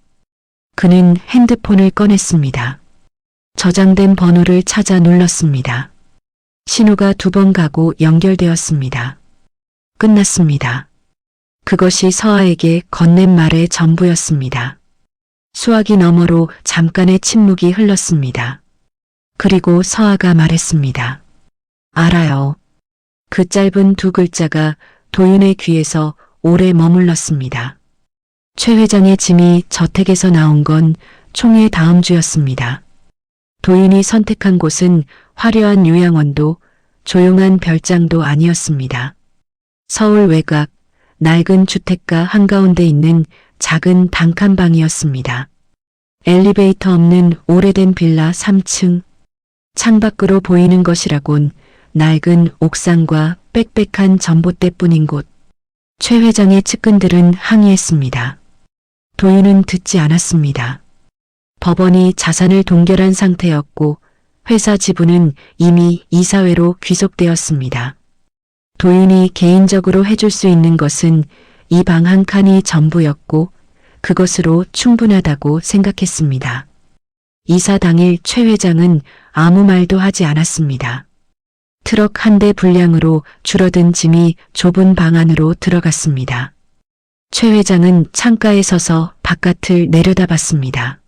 그는 핸드폰을 꺼냈습니다. 저장된 번호를 찾아 눌렀습니다. 신호가 2번 가고 연결되었습니다. 끝났습니다. 그것이 서아에게 건넨 말의 전부였습니다. 수화기 너머로 잠깐의 침묵이 흘렀습니다. 그리고 서아가 말했습니다. 알아요. 그 짧은 두 글자가 도윤의 귀에서 오래 머물렀습니다. 최 회장의 짐이 저택에서 나온 건 총회 다음 주였습니다. 도윤이 선택한 곳은 화려한 요양원도 조용한 별장도 아니었습니다. 서울 외곽 낡은 주택가 한가운데 있는 작은 단칸방이었습니다. 엘리베이터 없는 오래된 빌라 3층. 창밖으로 보이는 것이라곤 낡은 옥상과 빽빽한 전봇대뿐인 곳. 최 회장의 측근들은 항의했습니다. 도윤은 듣지 않았습니다. 법원이 자산을 동결한 상태였고 회사 지분은 이미 이사회로 귀속되었습니다. 도윤이 개인적으로 해줄 수 있는 것은 이 방 한 칸이 전부였고 그것으로 충분하다고 생각했습니다. 이사 당일 최 회장은 아무 말도 하지 않았습니다. 트럭 한 대 분량으로 줄어든 짐이 좁은 방 안으로 들어갔습니다. 최 회장은 창가에 서서 바깥을 내려다봤습니다.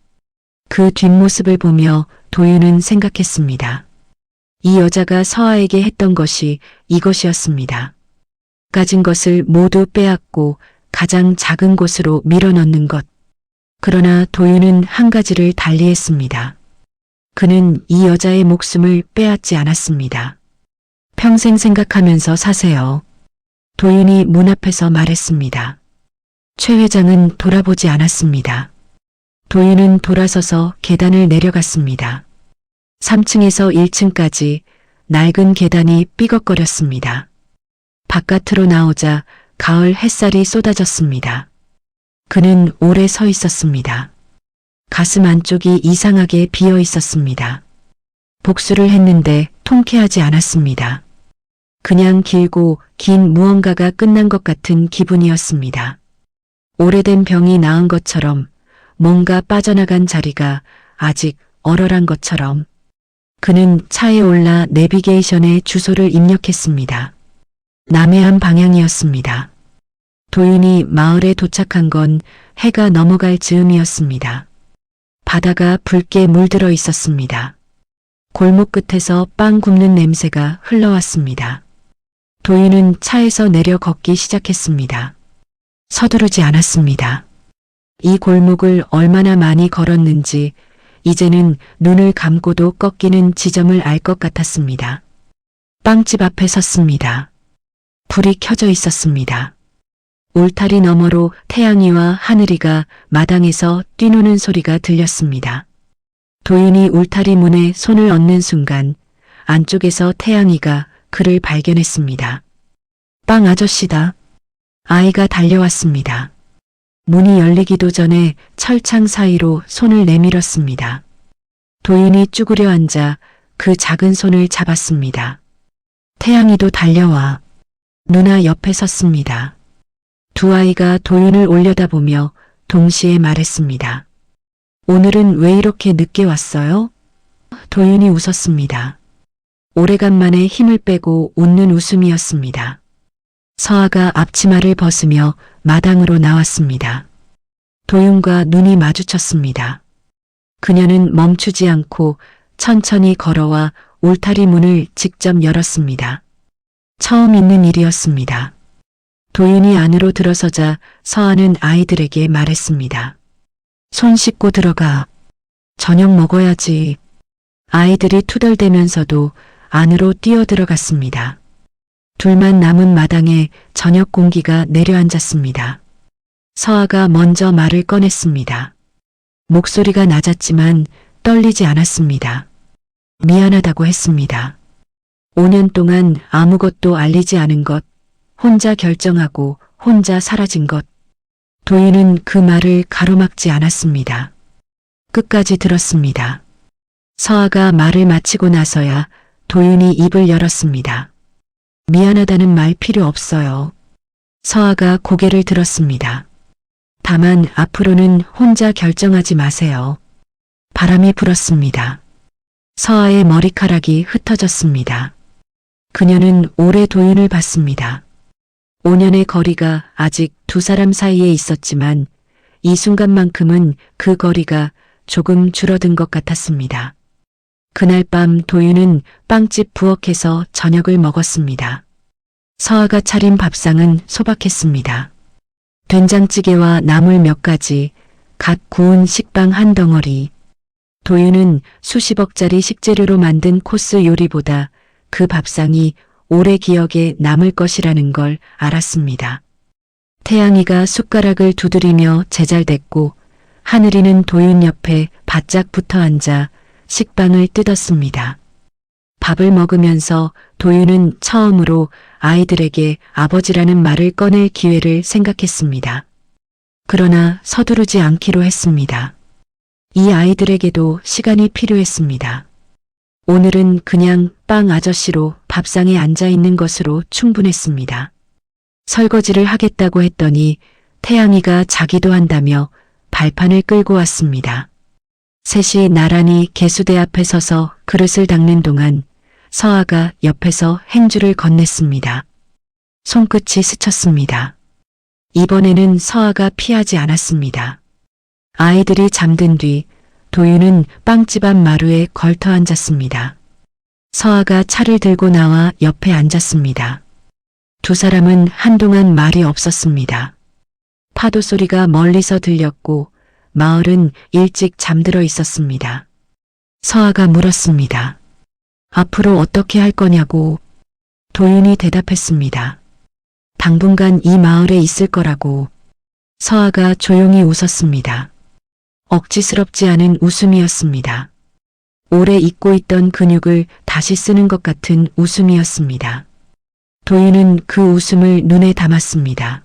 그 뒷모습을 보며 도윤은 생각했습니다. 이 여자가 서아에게 했던 것이 이것이었습니다. 가진 것을 모두 빼앗고 가장 작은 곳으로 밀어넣는 것. 그러나 도윤은 한 가지를 달리했습니다. 그는 이 여자의 목숨을 빼앗지 않았습니다. 평생 생각하면서 사세요. 도윤이 문 앞에서 말했습니다. 최 회장은 돌아보지 않았습니다. 도윤은 돌아서서 계단을 내려갔습니다. 3층에서 1층까지 낡은 계단이 삐걱거렸습니다. 바깥으로 나오자 가을 햇살이 쏟아졌습니다. 그는 오래 서 있었습니다. 가슴 안쪽이 이상하게 비어 있었습니다. 복수를 했는데 통쾌하지 않았습니다. 그냥 길고 긴 무언가가 끝난 것 같은 기분이었습니다. 오래된 병이 나은 것처럼 뭔가 빠져나간 자리가 아직 얼얼한 것처럼 그는 차에 올라 내비게이션에 주소를 입력했습니다. 남해안 방향이었습니다. 도윤이 마을에 도착한 건 해가 넘어갈 즈음이었습니다. 바다가 붉게 물들어 있었습니다. 골목 끝에서 빵 굽는 냄새가 흘러왔습니다. 도윤은 차에서 내려 걷기 시작했습니다. 서두르지 않았습니다. 이 골목을 얼마나 많이 걸었는지 이제는 눈을 감고도 꺾이는 지점을 알 것 같았습니다. 빵집 앞에 섰습니다. 불이 켜져 있었습니다. 울타리 너머로 태양이와 하늘이가 마당에서 뛰노는 소리가 들렸습니다. 도윤이 울타리 문에 손을 얹는 순간 안쪽에서 태양이가 그를 발견했습니다. 빵 아저씨다. 아이가 달려왔습니다. 문이 열리기도 전에 철창 사이로 손을 내밀었습니다. 도윤이 쭈그려 앉아 그 작은 손을 잡았습니다. 태양이도 달려와. 누나 옆에 섰습니다. 두 아이가 도윤을 올려다보며 동시에 말했습니다. 오늘은 왜 이렇게 늦게 왔어요? 도윤이 웃었습니다. 오래간만에 힘을 빼고 웃는 웃음이었습니다. 서아가 앞치마를 벗으며 마당으로 나왔습니다. 도윤과 눈이 마주쳤습니다. 그녀는 멈추지 않고 천천히 걸어와 울타리 문을 직접 열었습니다. 처음 있는 일이었습니다. 도윤이 안으로 들어서자 서아는 아이들에게 말했습니다. 손 씻고 들어가. 저녁 먹어야지. 아이들이 투덜대면서도 안으로 뛰어들어갔습니다. 둘만 남은 마당에 저녁 공기가 내려앉았습니다. 서아가 먼저 말을 꺼냈습니다. 목소리가 낮았지만 떨리지 않았습니다. 미안하다고 했습니다. 5년 동안 아무것도 알리지 않은 것, 혼자 결정하고 혼자 사라진 것. 도윤은 그 말을 가로막지 않았습니다. 끝까지 들었습니다. 서아가 말을 마치고 나서야 도윤이 입을 열었습니다. 미안하다는 말 필요 없어요. 서아가 고개를 들었습니다. 다만 앞으로는 혼자 결정하지 마세요. 바람이 불었습니다. 서아의 머리카락이 흩어졌습니다. 그녀는 오래 도윤을 봤습니다. 5년의 거리가 아직 두 사람 사이에 있었지만 이 순간만큼은 그 거리가 조금 줄어든 것 같았습니다. 그날 밤 도윤은 빵집 부엌에서 저녁을 먹었습니다. 서아가 차린 밥상은 소박했습니다. 된장찌개와 나물 몇 가지, 갓 구운 식빵 한 덩어리. 도윤은 수십억짜리 식재료로 만든 코스 요리보다 그 밥상이 오래 기억에 남을 것이라는 걸 알았습니다. 태양이가 숟가락을 두드리며 제잘댔고 하늘이는 도윤 옆에 바짝 붙어 앉아 식빵을 뜯었습니다. 밥을 먹으면서 도윤은 처음으로 아이들에게 아버지라는 말을 꺼낼 기회를 생각했습니다. 그러나 서두르지 않기로 했습니다. 이 아이들에게도 시간이 필요했습니다. 오늘은 그냥 빵 아저씨로 밥상에 앉아 있는 것으로 충분했습니다. 설거지를 하겠다고 했더니 태양이가 자기도 한다며 발판을 끌고 왔습니다. 셋이 나란히 개수대 앞에 서서 그릇을 닦는 동안 서아가 옆에서 행주를 건넸습니다. 손끝이 스쳤습니다. 이번에는 서아가 피하지 않았습니다. 아이들이 잠든 뒤 도윤은 빵집 앞 마루에 걸터 앉았습니다. 서아가 차를 들고 나와 옆에 앉았습니다. 두 사람은 한동안 말이 없었습니다. 파도 소리가 멀리서 들렸고 마을은 일찍 잠들어 있었습니다. 서아가 물었습니다. 앞으로 어떻게 할 거냐고. 도윤이 대답했습니다. 당분간 이 마을에 있을 거라고. 서아가 조용히 웃었습니다. 억지스럽지 않은 웃음이었습니다. 오래 잊고 있던 근육을 다시 쓰는 것 같은 웃음이었습니다. 도윤은 그 웃음을 눈에 담았습니다.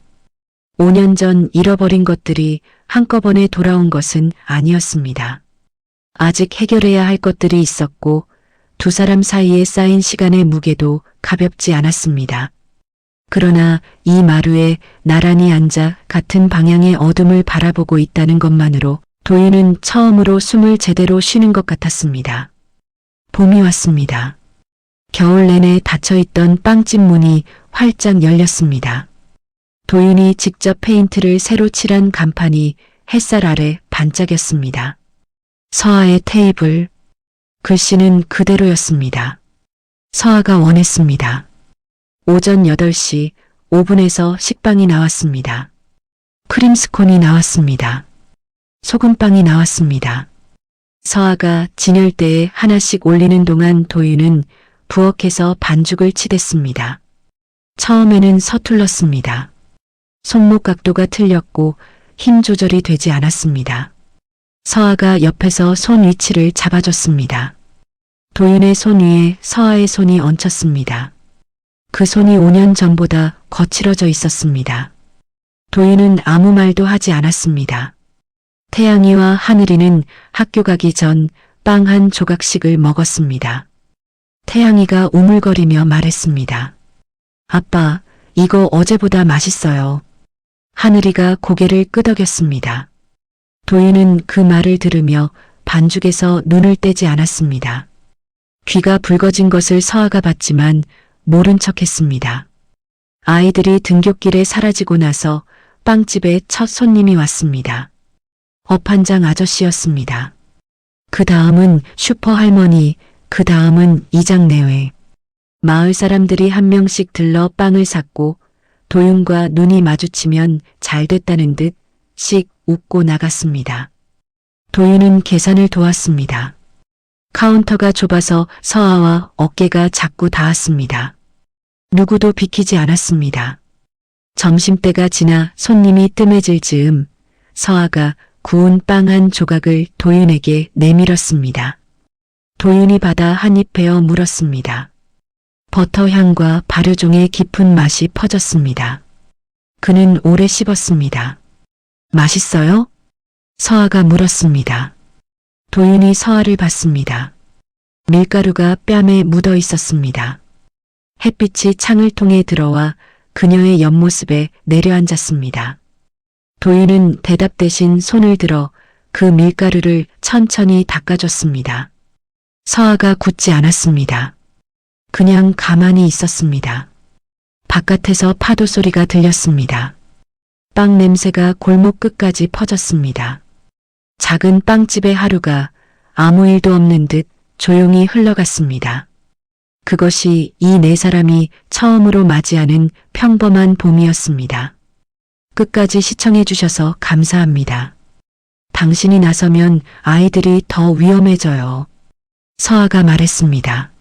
5년 전 잃어버린 것들이 한꺼번에 돌아온 것은 아니었습니다. 아직 해결해야 할 것들이 있었고 두 사람 사이에 쌓인 시간의 무게도 가볍지 않았습니다. 그러나 이 마루에 나란히 앉아 같은 방향의 어둠을 바라보고 있다는 것만으로 도윤은 처음으로 숨을 제대로 쉬는 것 같았습니다. 봄이 왔습니다. 겨울 내내 닫혀있던 빵집 문이 활짝 열렸습니다. 도윤이 직접 페인트를 새로 칠한 간판이 햇살 아래 반짝였습니다. 서아의 테이블, 글씨는 그대로였습니다. 서아가 원했습니다. 오전 8시 5분에서 식빵이 나왔습니다. 크림스콘이 나왔습니다. 소금빵이 나왔습니다. 서아가 진열대에 하나씩 올리는 동안 도윤은 부엌에서 반죽을 치댔습니다. 처음에는 서툴렀습니다. 손목 각도가 틀렸고 힘 조절이 되지 않았습니다. 서아가 옆에서 손 위치를 잡아줬습니다. 도윤의 손 위에 서아의 손이 얹혔습니다. 그 손이 5년 전보다 거칠어져 있었습니다. 도윤은 아무 말도 하지 않았습니다. 태양이와 하늘이는 학교 가기 전 빵 한 조각씩을 먹었습니다. 태양이가 우물거리며 말했습니다. 아빠, 이거 어제보다 맛있어요. 하늘이가 고개를 끄덕였습니다. 도윤은 그 말을 들으며 반죽에서 눈을 떼지 않았습니다. 귀가 붉어진 것을 서아가 봤지만 모른 척했습니다. 아이들이 등굣길에 사라지고 나서 빵집에 첫 손님이 왔습니다. 업한장 아저씨였습니다. 그 다음은 슈퍼 할머니, 그 다음은 이장 내외. 마을 사람들이 한 명씩 들러 빵을 샀고 도윤과 눈이 마주치면 잘 됐다는 듯 씩 웃고 나갔습니다. 도윤은 계산을 도왔습니다. 카운터가 좁아서 서아와 어깨가 자꾸 닿았습니다. 누구도 비키지 않았습니다. 점심때가 지나 손님이 뜸해질 즈음 서아가 구운 빵 한 조각을 도윤에게 내밀었습니다. 도윤이 받아 한 입 베어 물었습니다. 버터 향과 발효종의 깊은 맛이 퍼졌습니다. 그는 오래 씹었습니다. 맛있어요? 서아가 물었습니다. 도윤이 서아를 봤습니다. 밀가루가 뺨에 묻어 있었습니다. 햇빛이 창을 통해 들어와 그녀의 옆모습에 내려앉았습니다. 도윤은 대답 대신 손을 들어 그 밀가루를 천천히 닦아줬습니다. 서아가 굳지 않았습니다. 그냥 가만히 있었습니다. 바깥에서 파도 소리가 들렸습니다. 빵 냄새가 골목 끝까지 퍼졌습니다. 작은 빵집의 하루가 아무 일도 없는 듯 조용히 흘러갔습니다. 그것이 이 네 사람이 처음으로 맞이하는 평범한 봄이었습니다. 끝까지 시청해 주셔서 감사합니다. 당신이 나서면 아이들이 더 위험해져요. 서아가 말했습니다.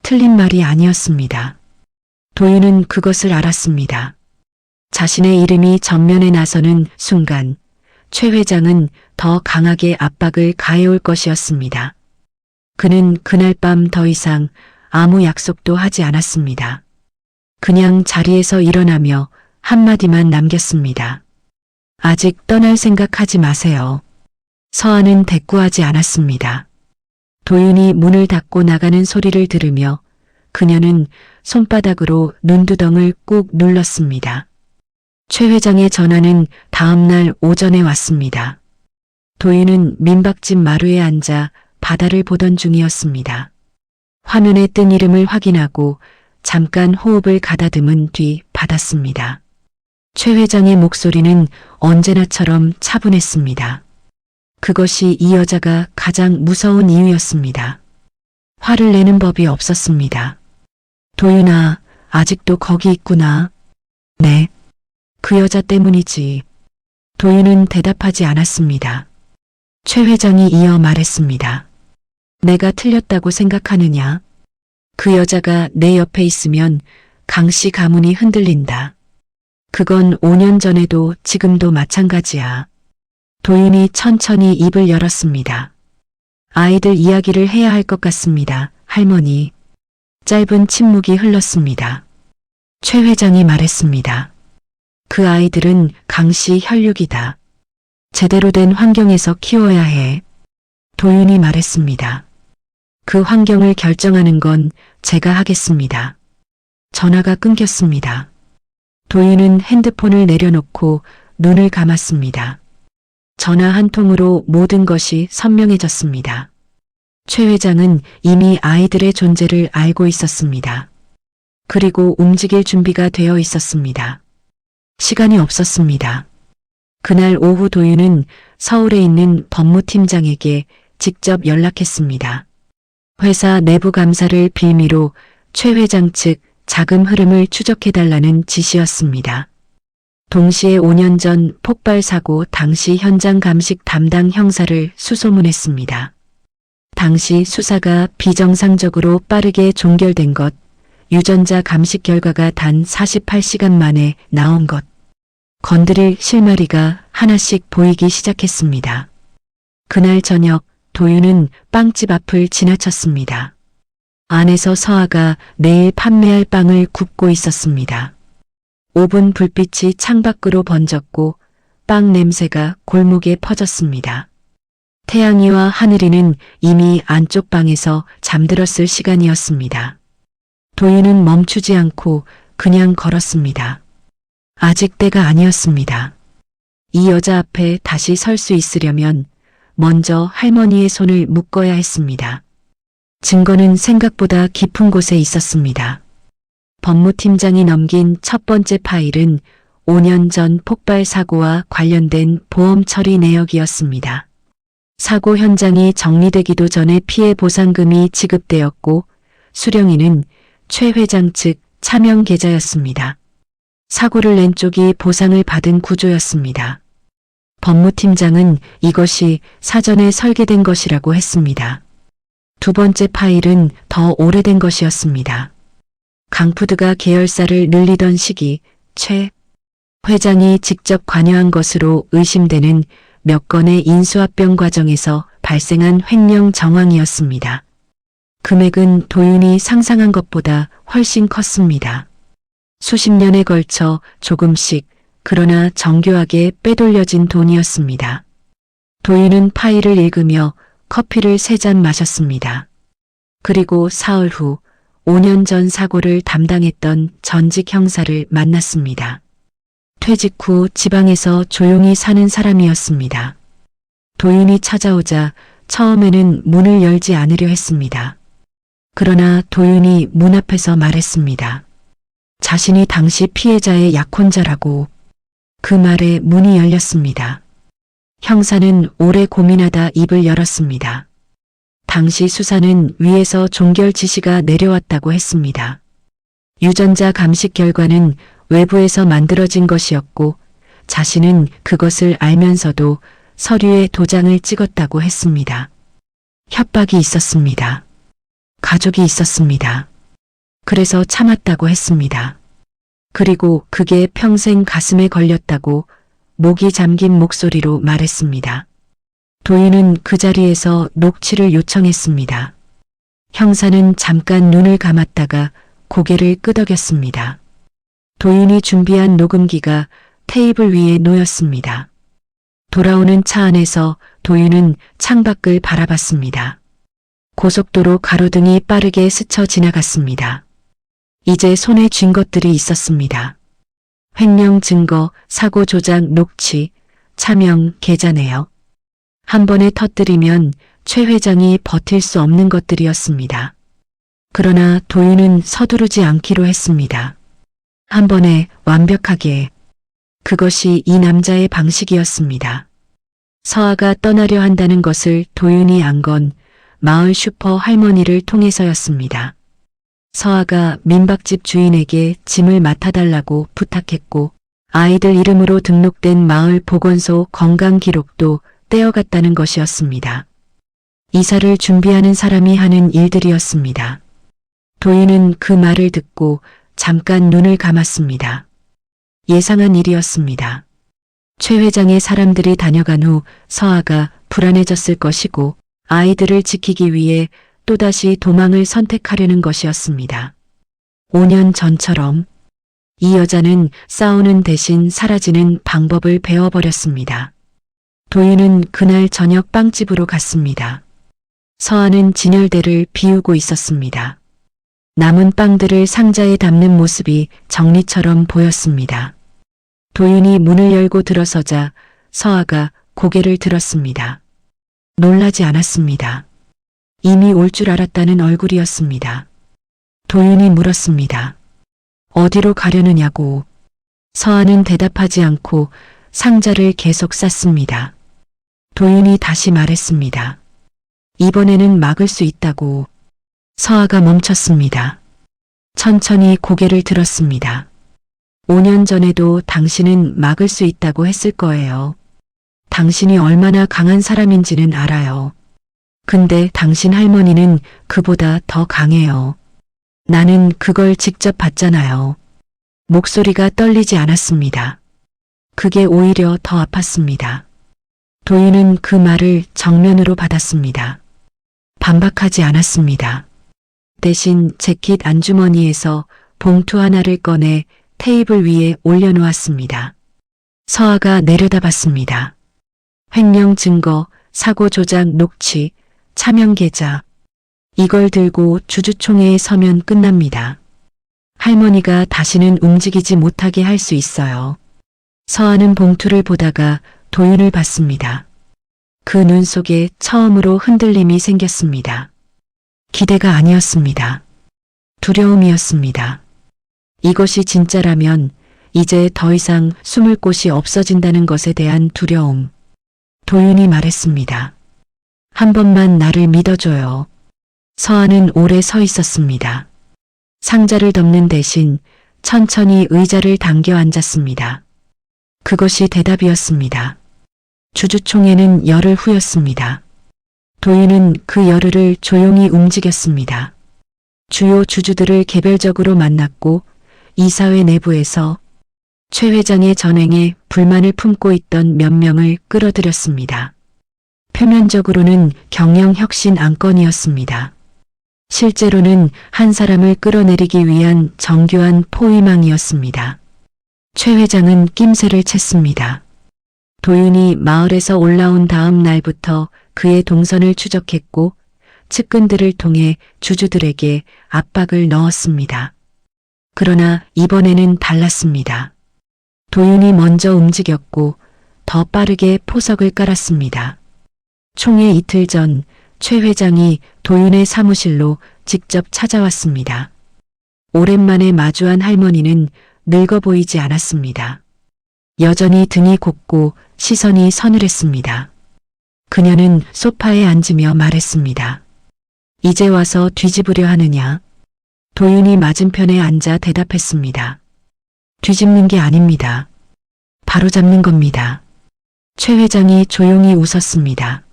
틀린 말이 아니었습니다. 도윤은 그것을 알았습니다. 자신의 이름이 전면에 나서는 순간 최 회장은 더 강하게 압박을 가해올 것이었습니다. 그는 그날 밤 더 이상 아무 약속도 하지 않았습니다. 그냥 자리에서 일어나며 한마디만 남겼습니다. 아직 떠날 생각하지 마세요. 서아는 대꾸하지 않았습니다. 도윤이 문을 닫고 나가는 소리를 들으며 그녀는 손바닥으로 눈두덩을 꾹 눌렀습니다. 최 회장의 전화는 다음 날 오전에 왔습니다. 도윤은 민박집 마루에 앉아 바다를 보던 중이었습니다. 화면에 뜬 이름을 확인하고 잠깐 호흡을 가다듬은 뒤 받았습니다. 최 회장의 목소리는 언제나처럼 차분했습니다. 그것이 이 여자가 가장 무서운 이유였습니다. 화를 내는 법이 없었습니다. 도윤아, 아직도 거기 있구나. 네. 그 여자 때문이지. 도윤은 대답하지 않았습니다. 최 회장이 이어 말했습니다. 내가 틀렸다고 생각하느냐? 그 여자가 내 옆에 있으면 강씨 가문이 흔들린다. 그건 5년 전에도 지금도 마찬가지야. 도윤이 천천히 입을 열었습니다. 아이들 이야기를 해야 할 것 같습니다, 할머니. 짧은 침묵이 흘렀습니다. 최 회장이 말했습니다. 그 아이들은 강씨 혈육이다. 제대로 된 환경에서 키워야 해. 도윤이 말했습니다. 그 환경을 결정하는 건 제가 하겠습니다. 전화가 끊겼습니다. 도윤은 핸드폰을 내려놓고 눈을 감았습니다. 전화 한 통으로 모든 것이 선명해졌습니다. 최 회장은 이미 아이들의 존재를 알고 있었습니다. 그리고 움직일 준비가 되어 있었습니다. 시간이 없었습니다. 그날 오후 도윤은 서울에 있는 법무팀장에게 직접 연락했습니다. 회사 내부 감사를 빌미로 최 회장 측 자금 흐름을 추적해달라는 지시였습니다. 동시에 5년 전 폭발 사고 당시 현장 감식 담당 형사를 수소문했습니다. 당시 수사가 비정상적으로 빠르게 종결된 것, 유전자 감식 결과가 단 48시간 만에 나온 것, 건드릴 실마리가 하나씩 보이기 시작했습니다. 그날 저녁 도윤은 빵집 앞을 지나쳤습니다. 안에서 서아가 내일 판매할 빵을 굽고 있었습니다. 오븐 불빛이 창밖으로 번졌고 빵 냄새가 골목에 퍼졌습니다. 태양이와 하늘이는 이미 안쪽 방에서 잠들었을 시간이었습니다. 도윤은 멈추지 않고 그냥 걸었습니다. 아직 때가 아니었습니다. 이 여자 앞에 다시 설 수 있으려면 먼저 할머니의 손을 묶어야 했습니다. 증거는 생각보다 깊은 곳에 있었습니다. 법무팀장이 넘긴 첫 번째 파일은 5년 전 폭발 사고와 관련된 보험 처리 내역이었습니다. 사고 현장이 정리되기도 전에 피해 보상금이 지급되었고 수령인은 최 회장 측 차명 계좌였습니다. 사고를 낸 쪽이 보상을 받은 구조였습니다. 법무팀장은 이것이 사전에 설계된 것이라고 했습니다. 두 번째 파일은 더 오래된 것이었습니다. 강푸드가 계열사를 늘리던 시기 최 회장이 직접 관여한 것으로 의심되는 몇 건의 인수합병 과정에서 발생한 횡령 정황이었습니다. 금액은 도윤이 상상한 것보다 훨씬 컸습니다. 수십 년에 걸쳐 조금씩 그러나 정교하게 빼돌려진 돈이었습니다. 도윤은 파일을 읽으며 커피를 3잔 마셨습니다. 그리고 사흘 후 5년 전 사고를 담당했던 전직 형사를 만났습니다. 퇴직 후 지방에서 조용히 사는 사람이었습니다. 도윤이 찾아오자 처음에는 문을 열지 않으려 했습니다. 그러나 도윤이 문 앞에서 말했습니다. 자신이 당시 피해자의 약혼자라고. 그 말에 문이 열렸습니다. 형사는 오래 고민하다 입을 열었습니다. 당시 수사는 위에서 종결 지시가 내려왔다고 했습니다. 유전자 감식 결과는 외부에서 만들어진 것이었고 자신은 그것을 알면서도 서류에 도장을 찍었다고 했습니다. 협박이 있었습니다. 가족이 있었습니다. 그래서 참았다고 했습니다. 그리고 그게 평생 가슴에 걸렸다고 목이 잠긴 목소리로 말했습니다. 도윤은 그 자리에서 녹취를 요청했습니다. 형사는 잠깐 눈을 감았다가 고개를 끄덕였습니다. 도윤이 준비한 녹음기가 테이블 위에 놓였습니다. 돌아오는 차 안에서 도윤은 창밖을 바라봤습니다. 고속도로 가로등이 빠르게 스쳐 지나갔습니다. 이제 손에 쥔 것들이 있었습니다. 횡령 증거, 사고 조작 녹취, 차명, 계좌네요. 한 번에 터뜨리면 최 회장이 버틸 수 없는 것들이었습니다. 그러나 도윤은 서두르지 않기로 했습니다. 한 번에 완벽하게. 그것이 이 남자의 방식이었습니다. 서아가 떠나려 한다는 것을 도윤이 안 건 마을 슈퍼 할머니를 통해서였습니다. 서아가 민박집 주인에게 짐을 맡아달라고 부탁했고 아이들 이름으로 등록된 마을 보건소 건강 기록도 떼어갔다는 것이었습니다. 이사를 준비하는 사람이 하는 일들이었습니다. 도윤은 그 말을 듣고 잠깐 눈을 감았습니다. 예상한 일이었습니다. 최 회장의 사람들이 다녀간 후 서아가 불안해졌을 것이고 아이들을 지키기 위해 또다시 도망을 선택하려는 것이었습니다. 5년 전처럼 이 여자는 싸우는 대신 사라지는 방법을 배워버렸습니다. 도윤은 그날 저녁 빵집으로 갔습니다. 서아는 진열대를 비우고 있었습니다. 남은 빵들을 상자에 담는 모습이 정리처럼 보였습니다. 도윤이 문을 열고 들어서자 서아가 고개를 들었습니다. 놀라지 않았습니다. 이미 올 줄 알았다는 얼굴이었습니다. 도윤이 물었습니다. 어디로 가려느냐고. 서아는 대답하지 않고 상자를 계속 쌌습니다. 도윤이 다시 말했습니다. 이번에는 막을 수 있다고. 서아가 멈췄습니다. 천천히 고개를 들었습니다. 5년 전에도 당신은 막을 수 있다고 했을 거예요. 당신이 얼마나 강한 사람인지는 알아요. 근데 당신 할머니는 그보다 더 강해요. 나는 그걸 직접 봤잖아요. 목소리가 떨리지 않았습니다. 그게 오히려 더 아팠습니다. 도윤은 그 말을 정면으로 받았습니다. 반박하지 않았습니다. 대신 재킷 안주머니에서 봉투 하나를 꺼내 테이블 위에 올려놓았습니다. 서아가 내려다봤습니다. 횡령 증거, 사고 조작 녹취, 차명 계좌. 이걸 들고 주주총회에 서면 끝납니다. 할머니가 다시는 움직이지 못하게 할 수 있어요. 서아는 봉투를 보다가 도윤을 봤습니다. 그 눈 속에 처음으로 흔들림이 생겼습니다. 기대가 아니었습니다. 두려움이었습니다. 이것이 진짜라면 이제 더 이상 숨을 곳이 없어진다는 것에 대한 두려움. 도윤이 말했습니다. 한 번만 나를 믿어줘요. 서아는 오래 서 있었습니다. 상자를 덮는 대신 천천히 의자를 당겨 앉았습니다. 그것이 대답이었습니다. 주주총회는 열흘 후였습니다. 도윤은 그 열흘을 조용히 움직였습니다. 주요 주주들을 개별적으로 만났고 이사회 내부에서 최 회장의 전행에 불만을 품고 있던 몇 명을 끌어들였습니다. 표면적으로는 경영혁신 안건이었습니다. 실제로는 한 사람을 끌어내리기 위한 정교한 포위망이었습니다. 최 회장은 낌새를 챘습니다. 도윤이 마을에서 올라온 다음 날부터 그의 동선을 추적했고 측근들을 통해 주주들에게 압박을 넣었습니다. 그러나 이번에는 달랐습니다. 도윤이 먼저 움직였고 더 빠르게 포석을 깔았습니다. 총회 이틀 전 최 회장이 도윤의 사무실로 직접 찾아왔습니다. 오랜만에 마주한 할머니는 늙어 보이지 않았습니다. 여전히 등이 곱고 시선이 서늘했습니다. 그녀는 소파에 앉으며 말했습니다. 이제 와서 뒤집으려 하느냐? 도윤이 맞은편에 앉아 대답했습니다. 뒤집는 게 아닙니다. 바로잡는 겁니다. 최 회장이 조용히 웃었습니다.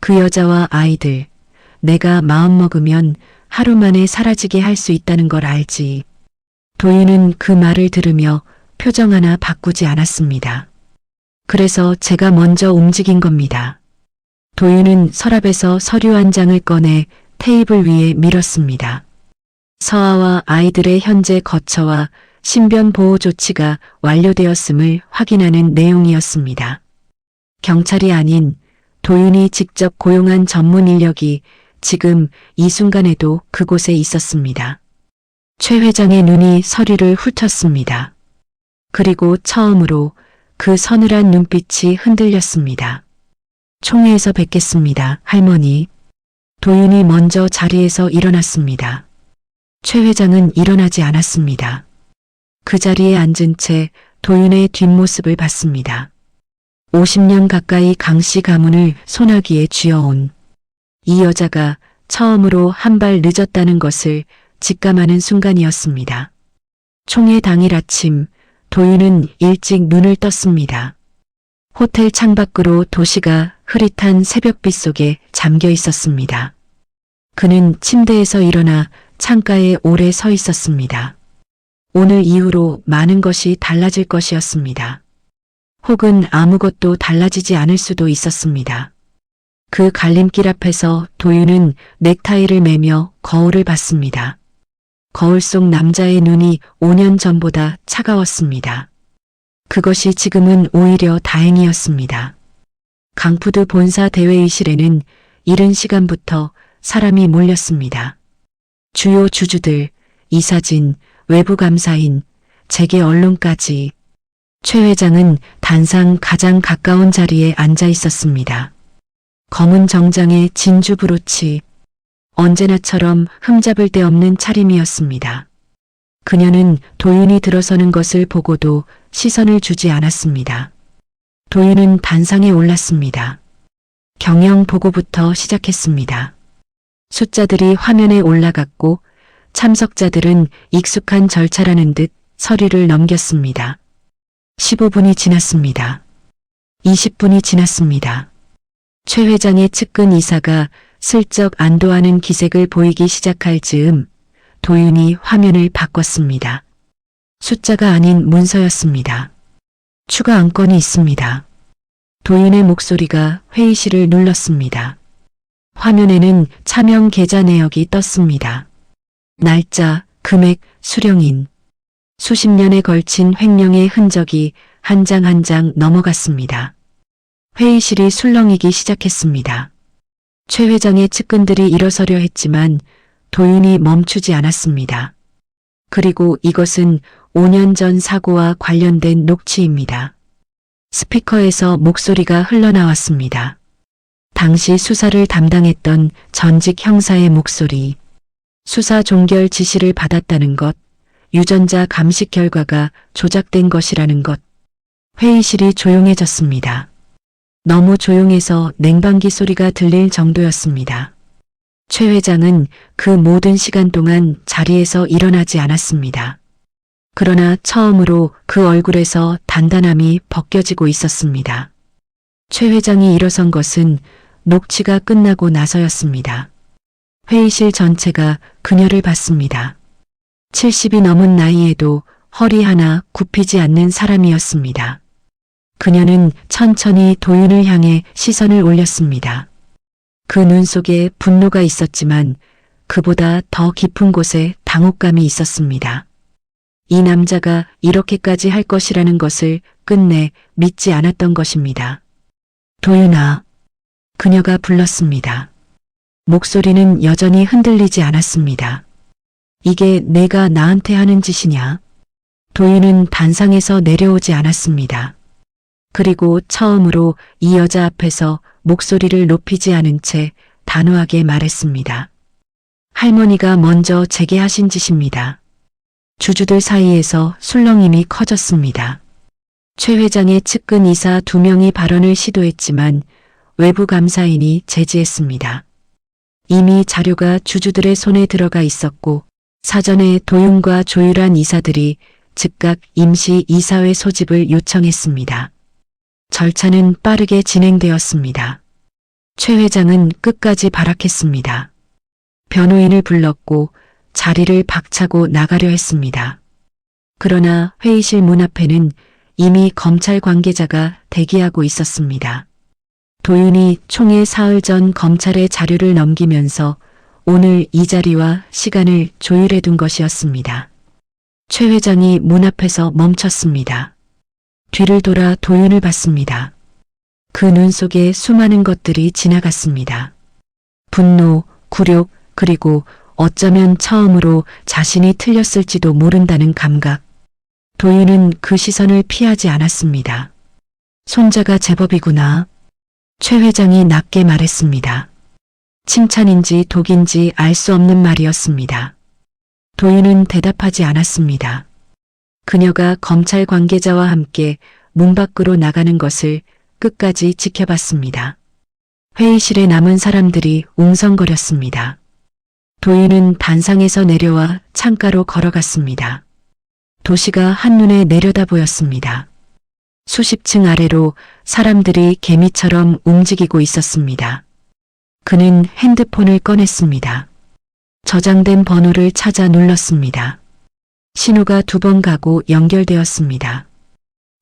그 여자와 아이들, 내가 마음먹으면 하루 만에 사라지게 할 수 있다는 걸 알지. 도윤은 그 말을 들으며 표정 하나 바꾸지 않았습니다. 그래서 제가 먼저 움직인 겁니다. 도윤은 서랍에서 서류 한 장을 꺼내 테이블 위에 밀었습니다. 서아와 아이들의 현재 거처와 신변 보호 조치가 완료되었음을 확인하는 내용이었습니다. 경찰이 아닌 도윤이 직접 고용한 전문 인력이 지금 이 순간에도 그곳에 있었습니다. 최 회장의 눈이 서류를 훑었습니다. 그리고 처음으로 그 서늘한 눈빛이 흔들렸습니다. 총회에서 뵙겠습니다, 할머니. 도윤이 먼저 자리에서 일어났습니다. 최 회장은 일어나지 않았습니다. 그 자리에 앉은 채 도윤의 뒷모습을 봤습니다. 50년 가까이 강씨 가문을 소나기에 쥐어온 이 여자가 처음으로 한 발 늦었다는 것을 직감하는 순간이었습니다. 총회 당일 아침 도윤은 일찍 눈을 떴습니다. 호텔 창밖으로 도시가 흐릿한 새벽빛 속에 잠겨 있었습니다. 그는 침대에서 일어나 창가에 오래 서 있었습니다. 오늘 이후로 많은 것이 달라질 것이었습니다. 혹은 아무것도 달라지지 않을 수도 있었습니다. 그 갈림길 앞에서 도윤은 넥타이를 매며 거울을 봤습니다. 거울 속 남자의 눈이 5년 전보다 차가웠습니다. 그것이 지금은 오히려 다행이었습니다. 강푸드 본사 대회의실에는 이른 시간부터 사람이 몰렸습니다. 주요 주주들, 이사진, 외부감사인, 재계 언론까지. 최 회장은 단상 가장 가까운 자리에 앉아 있었습니다. 검은 정장에 진주 브로치, 언제나처럼 흠잡을 데 없는 차림이었습니다. 그녀는 도윤이 들어서는 것을 보고도 시선을 주지 않았습니다. 도윤은 단상에 올랐습니다. 경영 보고부터 시작했습니다. 숫자들이 화면에 올라갔고 참석자들은 익숙한 절차라는 듯 서류를 넘겼습니다. 15분이 지났습니다. 20분이 지났습니다. 최 회장의 측근 이사가 슬쩍 안도하는 기색을 보이기 시작할 즈음 도윤이 화면을 바꿨습니다. 숫자가 아닌 문서였습니다. 추가 안건이 있습니다. 도윤의 목소리가 회의실을 눌렀습니다. 화면에는 차명 계좌 내역이 떴습니다. 날짜, 금액, 수령인. 수십 년에 걸친 횡령의 흔적이 한 장 한 장 넘어갔습니다. 회의실이 술렁이기 시작했습니다. 최 회장의 측근들이 일어서려 했지만 도윤이 멈추지 않았습니다. 그리고 이것은 5년 전 사고와 관련된 녹취입니다. 스피커에서 목소리가 흘러나왔습니다. 당시 수사를 담당했던 전직 형사의 목소리. 수사 종결 지시를 받았다는 것, 유전자 감식 결과가 조작된 것이라는 것. 회의실이 조용해졌습니다. 너무 조용해서 냉방기 소리가 들릴 정도였습니다. 최 회장은 그 모든 시간 동안 자리에서 일어나지 않았습니다. 그러나 처음으로 그 얼굴에서 단단함이 벗겨지고 있었습니다. 최 회장이 일어선 것은 녹취가 끝나고 나서였습니다. 회의실 전체가 그녀를 봤습니다. 70이 넘은 나이에도 허리 하나 굽히지 않는 사람이었습니다. 그녀는 천천히 도윤을 향해 시선을 올렸습니다. 그 눈 속에 분노가 있었지만 그보다 더 깊은 곳에 당혹감이 있었습니다. 이 남자가 이렇게까지 할 것이라는 것을 끝내 믿지 않았던 것입니다. 도윤아. 그녀가 불렀습니다. 목소리는 여전히 흔들리지 않았습니다. 이게 내가 나한테 하는 짓이냐? 도윤은 단상에서 내려오지 않았습니다. 그리고 처음으로 이 여자 앞에서 목소리를 높이지 않은 채 단호하게 말했습니다. 할머니가 먼저 제게 하신 짓입니다. 주주들 사이에서 술렁임이 커졌습니다. 최 회장의 측근 이사 2명이 발언을 시도했지만 외부 감사인이 제지했습니다. 이미 자료가 주주들의 손에 들어가 있었고 사전에 도윤과 조율한 이사들이 즉각 임시 이사회 소집을 요청했습니다. 절차는 빠르게 진행되었습니다. 최 회장은 끝까지 발악했습니다. 변호인을 불렀고 자리를 박차고 나가려 했습니다. 그러나 회의실 문 앞에는 이미 검찰 관계자가 대기하고 있었습니다. 도윤이 총회 사흘 전 검찰에 자료를 넘기면서 오늘 이 자리와 시간을 조율해 둔 것이었습니다. 최 회장이 문 앞에서 멈췄습니다. 뒤를 돌아 도윤을 봤습니다. 그 눈 속에 수많은 것들이 지나갔습니다. 분노, 굴욕, 그리고 어쩌면 처음으로 자신이 틀렸을지도 모른다는 감각. 도윤은 그 시선을 피하지 않았습니다. 손자가 제법이구나. 최 회장이 낮게 말했습니다. 칭찬인지 독인지 알 수 없는 말이었습니다. 도윤은 대답하지 않았습니다. 그녀가 검찰 관계자와 함께 문 밖으로 나가는 것을 끝까지 지켜봤습니다. 회의실에 남은 사람들이 웅성거렸습니다. 도윤은 단상에서 내려와 창가로 걸어갔습니다. 도시가 한눈에 내려다 보였습니다. 수십 층 아래로 사람들이 개미처럼 움직이고 있었습니다. 그는 핸드폰을 꺼냈습니다. 저장된 번호를 찾아 눌렀습니다. 신호가 2번 가고 연결되었습니다.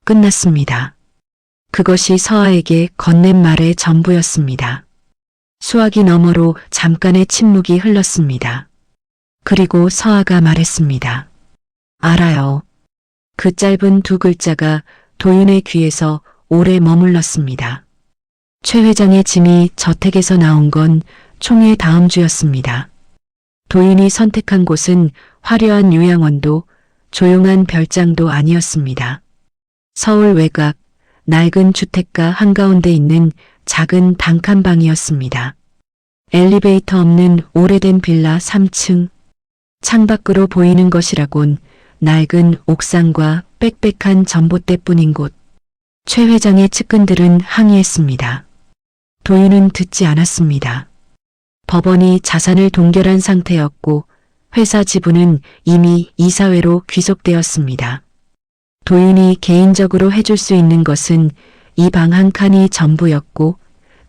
끝났습니다. 그것이 서아에게 건넨 말의 전부였습니다. 수화기 너머로 잠깐의 침묵이 흘렀습니다. 그리고 서아가 말했습니다. 알아요. 그 짧은 2글자가 도윤의 귀에서 오래 머물렀습니다. 최 회장의 짐이 저택에서 나온 건 총회 다음 주였습니다. 도윤이 선택한 곳은 화려한 요양원도 조용한 별장도 아니었습니다. 서울 외곽 낡은 주택가 한가운데 있는 작은 단칸방이었습니다. 엘리베이터 없는 오래된 빌라 3층. 창밖으로 보이는 것이라곤 낡은 옥상과 빽빽한 전봇대뿐인 곳. 최 회장의 측근들은 항의했습니다. 도윤은 듣지 않았습니다. 법원이 자산을 동결한 상태였고 회사 지분은 이미 이사회로 귀속되었습니다. 도윤이 개인적으로 해줄 수 있는 것은 이 방 한 칸이 전부였고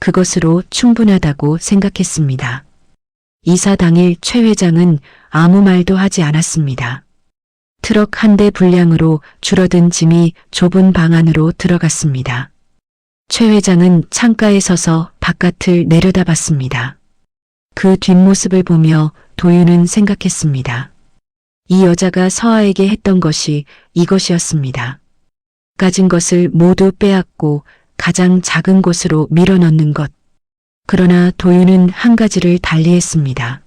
그것으로 충분하다고 생각했습니다. 이사 당일 최 회장은 아무 말도 하지 않았습니다. 트럭 한 대 분량으로 줄어든 짐이 좁은 방 안으로 들어갔습니다. 최 회장은 창가에 서서 바깥을 내려다봤습니다. 그 뒷모습을 보며 도윤은 생각했습니다. 이 여자가 서아에게 했던 것이 이것이었습니다. 가진 것을 모두 빼앗고 가장 작은 곳으로 밀어넣는 것. 그러나 도윤은 한 가지를 달리했습니다.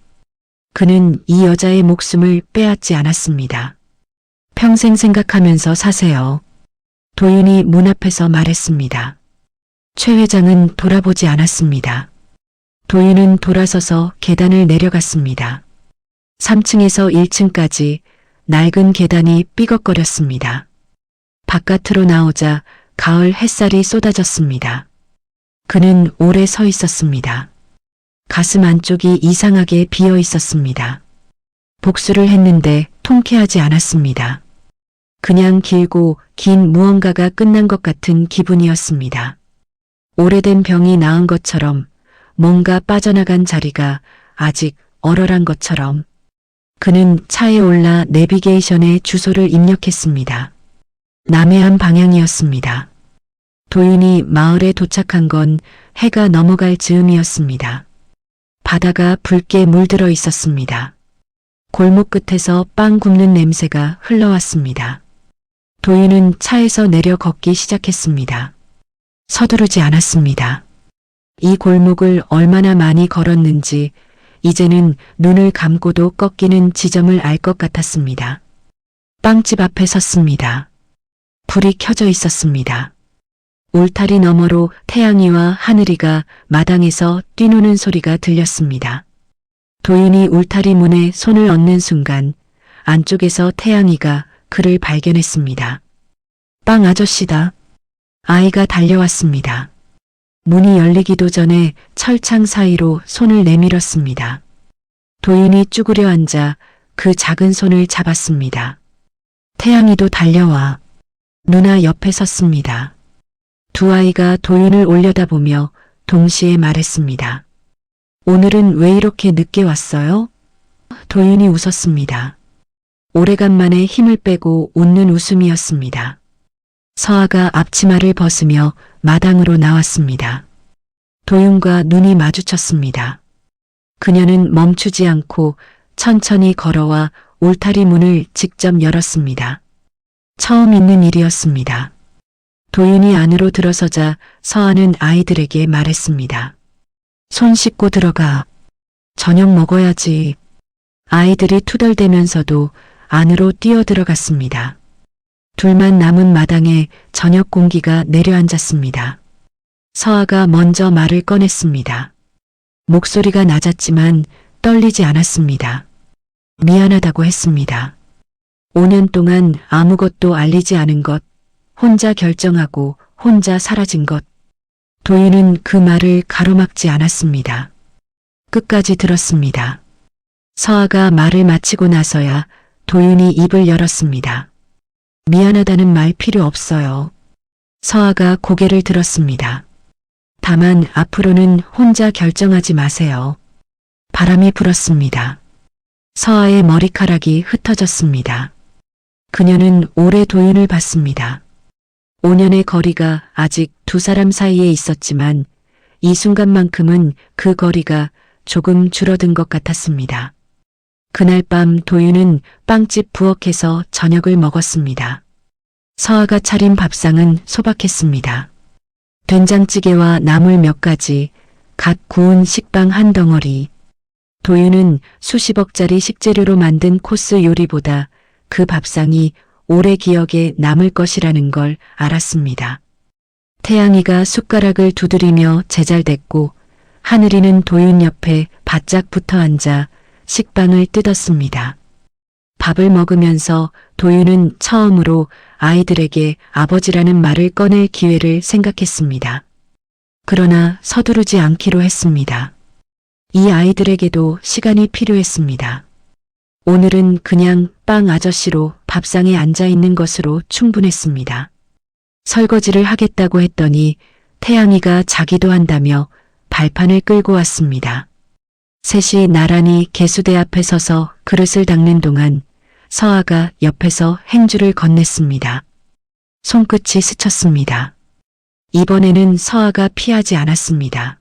그는 이 여자의 목숨을 빼앗지 않았습니다. 평생 생각하면서 사세요. 도윤이 문 앞에서 말했습니다. 최 회장은 돌아보지 않았습니다. 도윤은 돌아서서 계단을 내려갔습니다. 3층에서 1층까지 낡은 계단이 삐걱거렸습니다. 바깥으로 나오자 가을 햇살이 쏟아졌습니다. 그는 오래 서 있었습니다. 가슴 안쪽이 이상하게 비어 있었습니다. 복수를 했는데 통쾌하지 않았습니다. 그냥 길고 긴 무언가가 끝난 것 같은 기분이었습니다. 오래된 병이 나은 것처럼 뭔가 빠져나간 자리가 아직 얼얼한 것처럼. 그는 차에 올라 내비게이션에 주소를 입력했습니다. 남해안 방향이었습니다. 도윤이 마을에 도착한 건 해가 넘어갈 즈음이었습니다. 바다가 붉게 물들어 있었습니다. 골목 끝에서 빵 굽는 냄새가 흘러왔습니다. 도윤은 차에서 내려 걷기 시작했습니다. 서두르지 않았습니다. 이 골목을 얼마나 많이 걸었는지 이제는 눈을 감고도 꺾이는 지점을 알 것 같았습니다. 빵집 앞에 섰습니다. 불이 켜져 있었습니다. 울타리 너머로 태양이와 하늘이가 마당에서 뛰노는 소리가 들렸습니다. 도윤이 울타리 문에 손을 얹는 순간 안쪽에서 태양이가 그를 발견했습니다. 빵 아저씨다. 아이가 달려왔습니다. 문이 열리기도 전에 철창 사이로 손을 내밀었습니다. 도윤이 쭈그려 앉아 그 작은 손을 잡았습니다. 태양이도 달려와 누나 옆에 섰습니다. 두 아이가 도윤을 올려다보며 동시에 말했습니다. 오늘은 왜 이렇게 늦게 왔어요? 도윤이 웃었습니다. 오래간만에 힘을 빼고 웃는 웃음이었습니다. 서아가 앞치마를 벗으며 마당으로 나왔습니다. 도윤과 눈이 마주쳤습니다. 그녀는 멈추지 않고 천천히 걸어와 울타리 문을 직접 열었습니다. 처음 있는 일이었습니다. 도윤이 안으로 들어서자 서아는 아이들에게 말했습니다. 손 씻고 들어가. 저녁 먹어야지. 아이들이 투덜대면서도 안으로 뛰어들어갔습니다. 둘만 남은 마당에 저녁 공기가 내려앉았습니다. 서아가 먼저 말을 꺼냈습니다. 목소리가 낮았지만 떨리지 않았습니다. 미안하다고 했습니다. 5년 동안 아무것도 알리지 않은 것, 혼자 결정하고 혼자 사라진 것. 도윤은 그 말을 가로막지 않았습니다. 끝까지 들었습니다. 서아가 말을 마치고 나서야 도윤이 입을 열었습니다. 미안하다는 말 필요 없어요. 서아가 고개를 들었습니다. 다만 앞으로는 혼자 결정하지 마세요. 바람이 불었습니다. 서아의 머리카락이 흩어졌습니다. 그녀는 오래 도윤을 봤습니다. 5년의 거리가 아직 두 사람 사이에 있었지만 이 순간만큼은 그 거리가 조금 줄어든 것 같았습니다. 그날 밤 도윤은 빵집 부엌에서 저녁을 먹었습니다. 서아가 차린 밥상은 소박했습니다. 된장찌개와 나물 몇 가지, 갓 구운 식빵 한 덩어리. 도윤은 수십억짜리 식재료로 만든 코스 요리보다 그 밥상이 오래 기억에 남을 것이라는 걸 알았습니다. 태양이가 숟가락을 두드리며 제잘댔고 하늘이는 도윤 옆에 바짝 붙어 앉아 식빵을 뜯었습니다. 밥을 먹으면서 도윤은 처음으로 아이들에게 아버지라는 말을 꺼낼 기회를 생각했습니다. 그러나 서두르지 않기로 했습니다. 이 아이들에게도 시간이 필요했습니다. 오늘은 그냥 빵 아저씨로 밥상에 앉아 있는 것으로 충분했습니다. 설거지를 하겠다고 했더니 태양이가 자기도 한다며 발판을 끌고 왔습니다. 셋이 나란히 개수대 앞에 서서 그릇을 닦는 동안 서아가 옆에서 행주를 건넸습니다. 손끝이 스쳤습니다. 이번에는 서아가 피하지 않았습니다.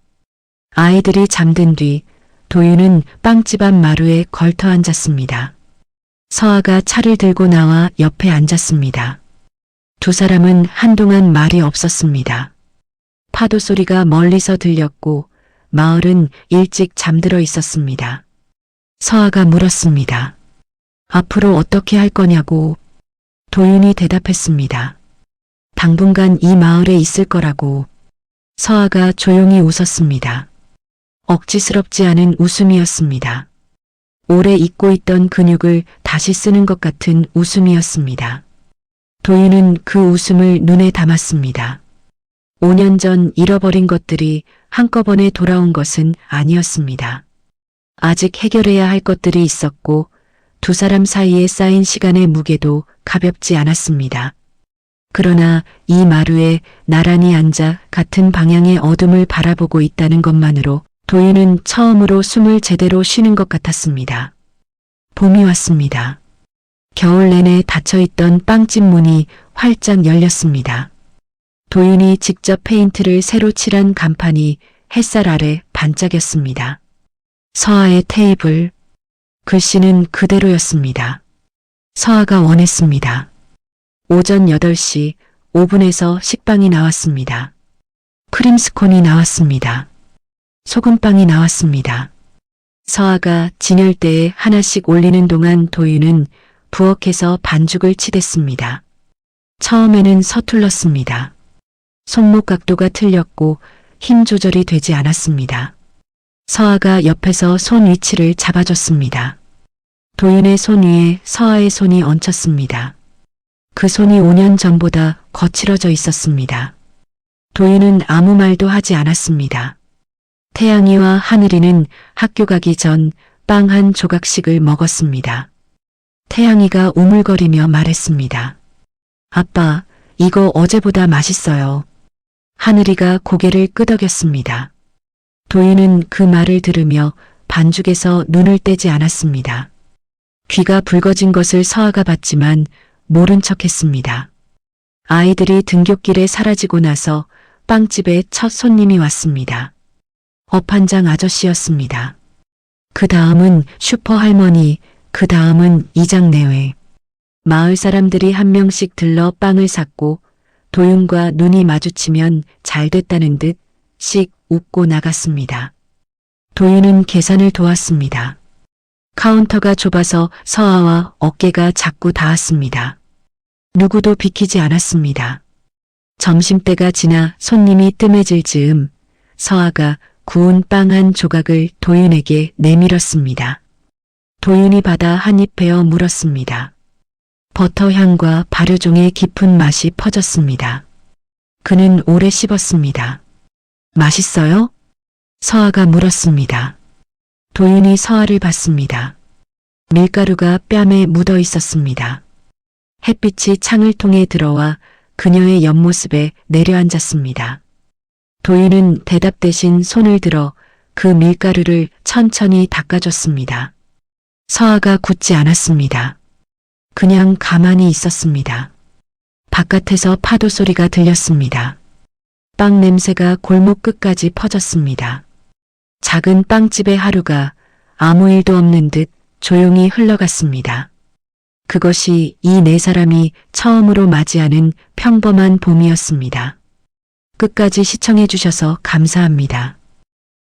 아이들이 잠든 뒤 도윤은 빵집 앞 마루에 걸터 앉았습니다. 서아가 차를 들고 나와 옆에 앉았습니다. 두 사람은 한동안 말이 없었습니다. 파도 소리가 멀리서 들렸고 마을은 일찍 잠들어 있었습니다. 서아가 물었습니다. 앞으로 어떻게 할 거냐고. 도윤이 대답했습니다. 당분간 이 마을에 있을 거라고. 서아가 조용히 웃었습니다. 억지스럽지 않은 웃음이었습니다. 오래 잊고 있던 근육을 다시 쓰는 것 같은 웃음이었습니다. 도윤은 그 웃음을 눈에 담았습니다. 5년 전 잃어버린 것들이 한꺼번에 돌아온 것은 아니었습니다. 아직 해결해야 할 것들이 있었고 두 사람 사이에 쌓인 시간의 무게도 가볍지 않았습니다. 그러나 이 마루에 나란히 앉아 같은 방향의 어둠을 바라보고 있다는 것만으로 도윤은 처음으로 숨을 제대로 쉬는 것 같았습니다. 봄이 왔습니다. 겨울 내내 닫혀있던 빵집 문이 활짝 열렸습니다. 도윤이 직접 페인트를 새로 칠한 간판이 햇살 아래 반짝였습니다. 서아의 테이블, 글씨는 그대로였습니다. 서아가 원했습니다. 오전 8시 5분에서 식빵이 나왔습니다. 크림스콘이 나왔습니다. 소금빵이 나왔습니다. 서아가 진열대에 하나씩 올리는 동안 도윤은 부엌에서 반죽을 치댔습니다. 처음에는 서툴렀습니다. 손목 각도가 틀렸고 힘 조절이 되지 않았습니다. 서아가 옆에서 손 위치를 잡아줬습니다. 도윤의 손 위에 서아의 손이 얹혔습니다. 그 손이 5년 전보다 거칠어져 있었습니다. 도윤은 아무 말도 하지 않았습니다. 태양이와 하늘이는 학교 가기 전 빵 한 조각씩을 먹었습니다. 태양이가 우물거리며 말했습니다. 아빠, 이거 어제보다 맛있어요. 하늘이가 고개를 끄덕였습니다. 도윤은 그 말을 들으며 반죽에서 눈을 떼지 않았습니다. 귀가 붉어진 것을 서아가 봤지만 모른 척했습니다. 아이들이 등굣길에 사라지고 나서 빵집에 첫 손님이 왔습니다. 업한장 아저씨였습니다. 그 다음은 슈퍼 할머니, 그 다음은 이장 내외. 마을 사람들이 한 명씩 들러 빵을 샀고 도윤과 눈이 마주치면 잘 됐다는 듯씩 웃고 나갔습니다. 도윤은 계산을 도왔습니다. 카운터가 좁아서 서아와 어깨가 자꾸 닿았습니다. 누구도 비키지 않았습니다. 점심때가 지나 손님이 뜸해질 즈음 서아가 구운 빵 한 조각을 도윤에게 내밀었습니다. 도윤이 받아 한 입 베어 물었습니다. 버터 향과 발효종의 깊은 맛이 퍼졌습니다. 그는 오래 씹었습니다. 맛있어요? 서아가 물었습니다. 도윤이 서아를 봤습니다. 밀가루가 뺨에 묻어 있었습니다. 햇빛이 창을 통해 들어와 그녀의 옆모습에 내려앉았습니다. 도윤은 대답 대신 손을 들어 그 밀가루를 천천히 닦아줬습니다. 서아가 굳지 않았습니다. 그냥 가만히 있었습니다. 바깥에서 파도 소리가 들렸습니다. 빵 냄새가 골목 끝까지 퍼졌습니다. 작은 빵집의 하루가 아무 일도 없는 듯 조용히 흘러갔습니다. 그것이 이 네 사람이 처음으로 맞이하는 평범한 봄이었습니다. 끝까지 시청해 주셔서 감사합니다.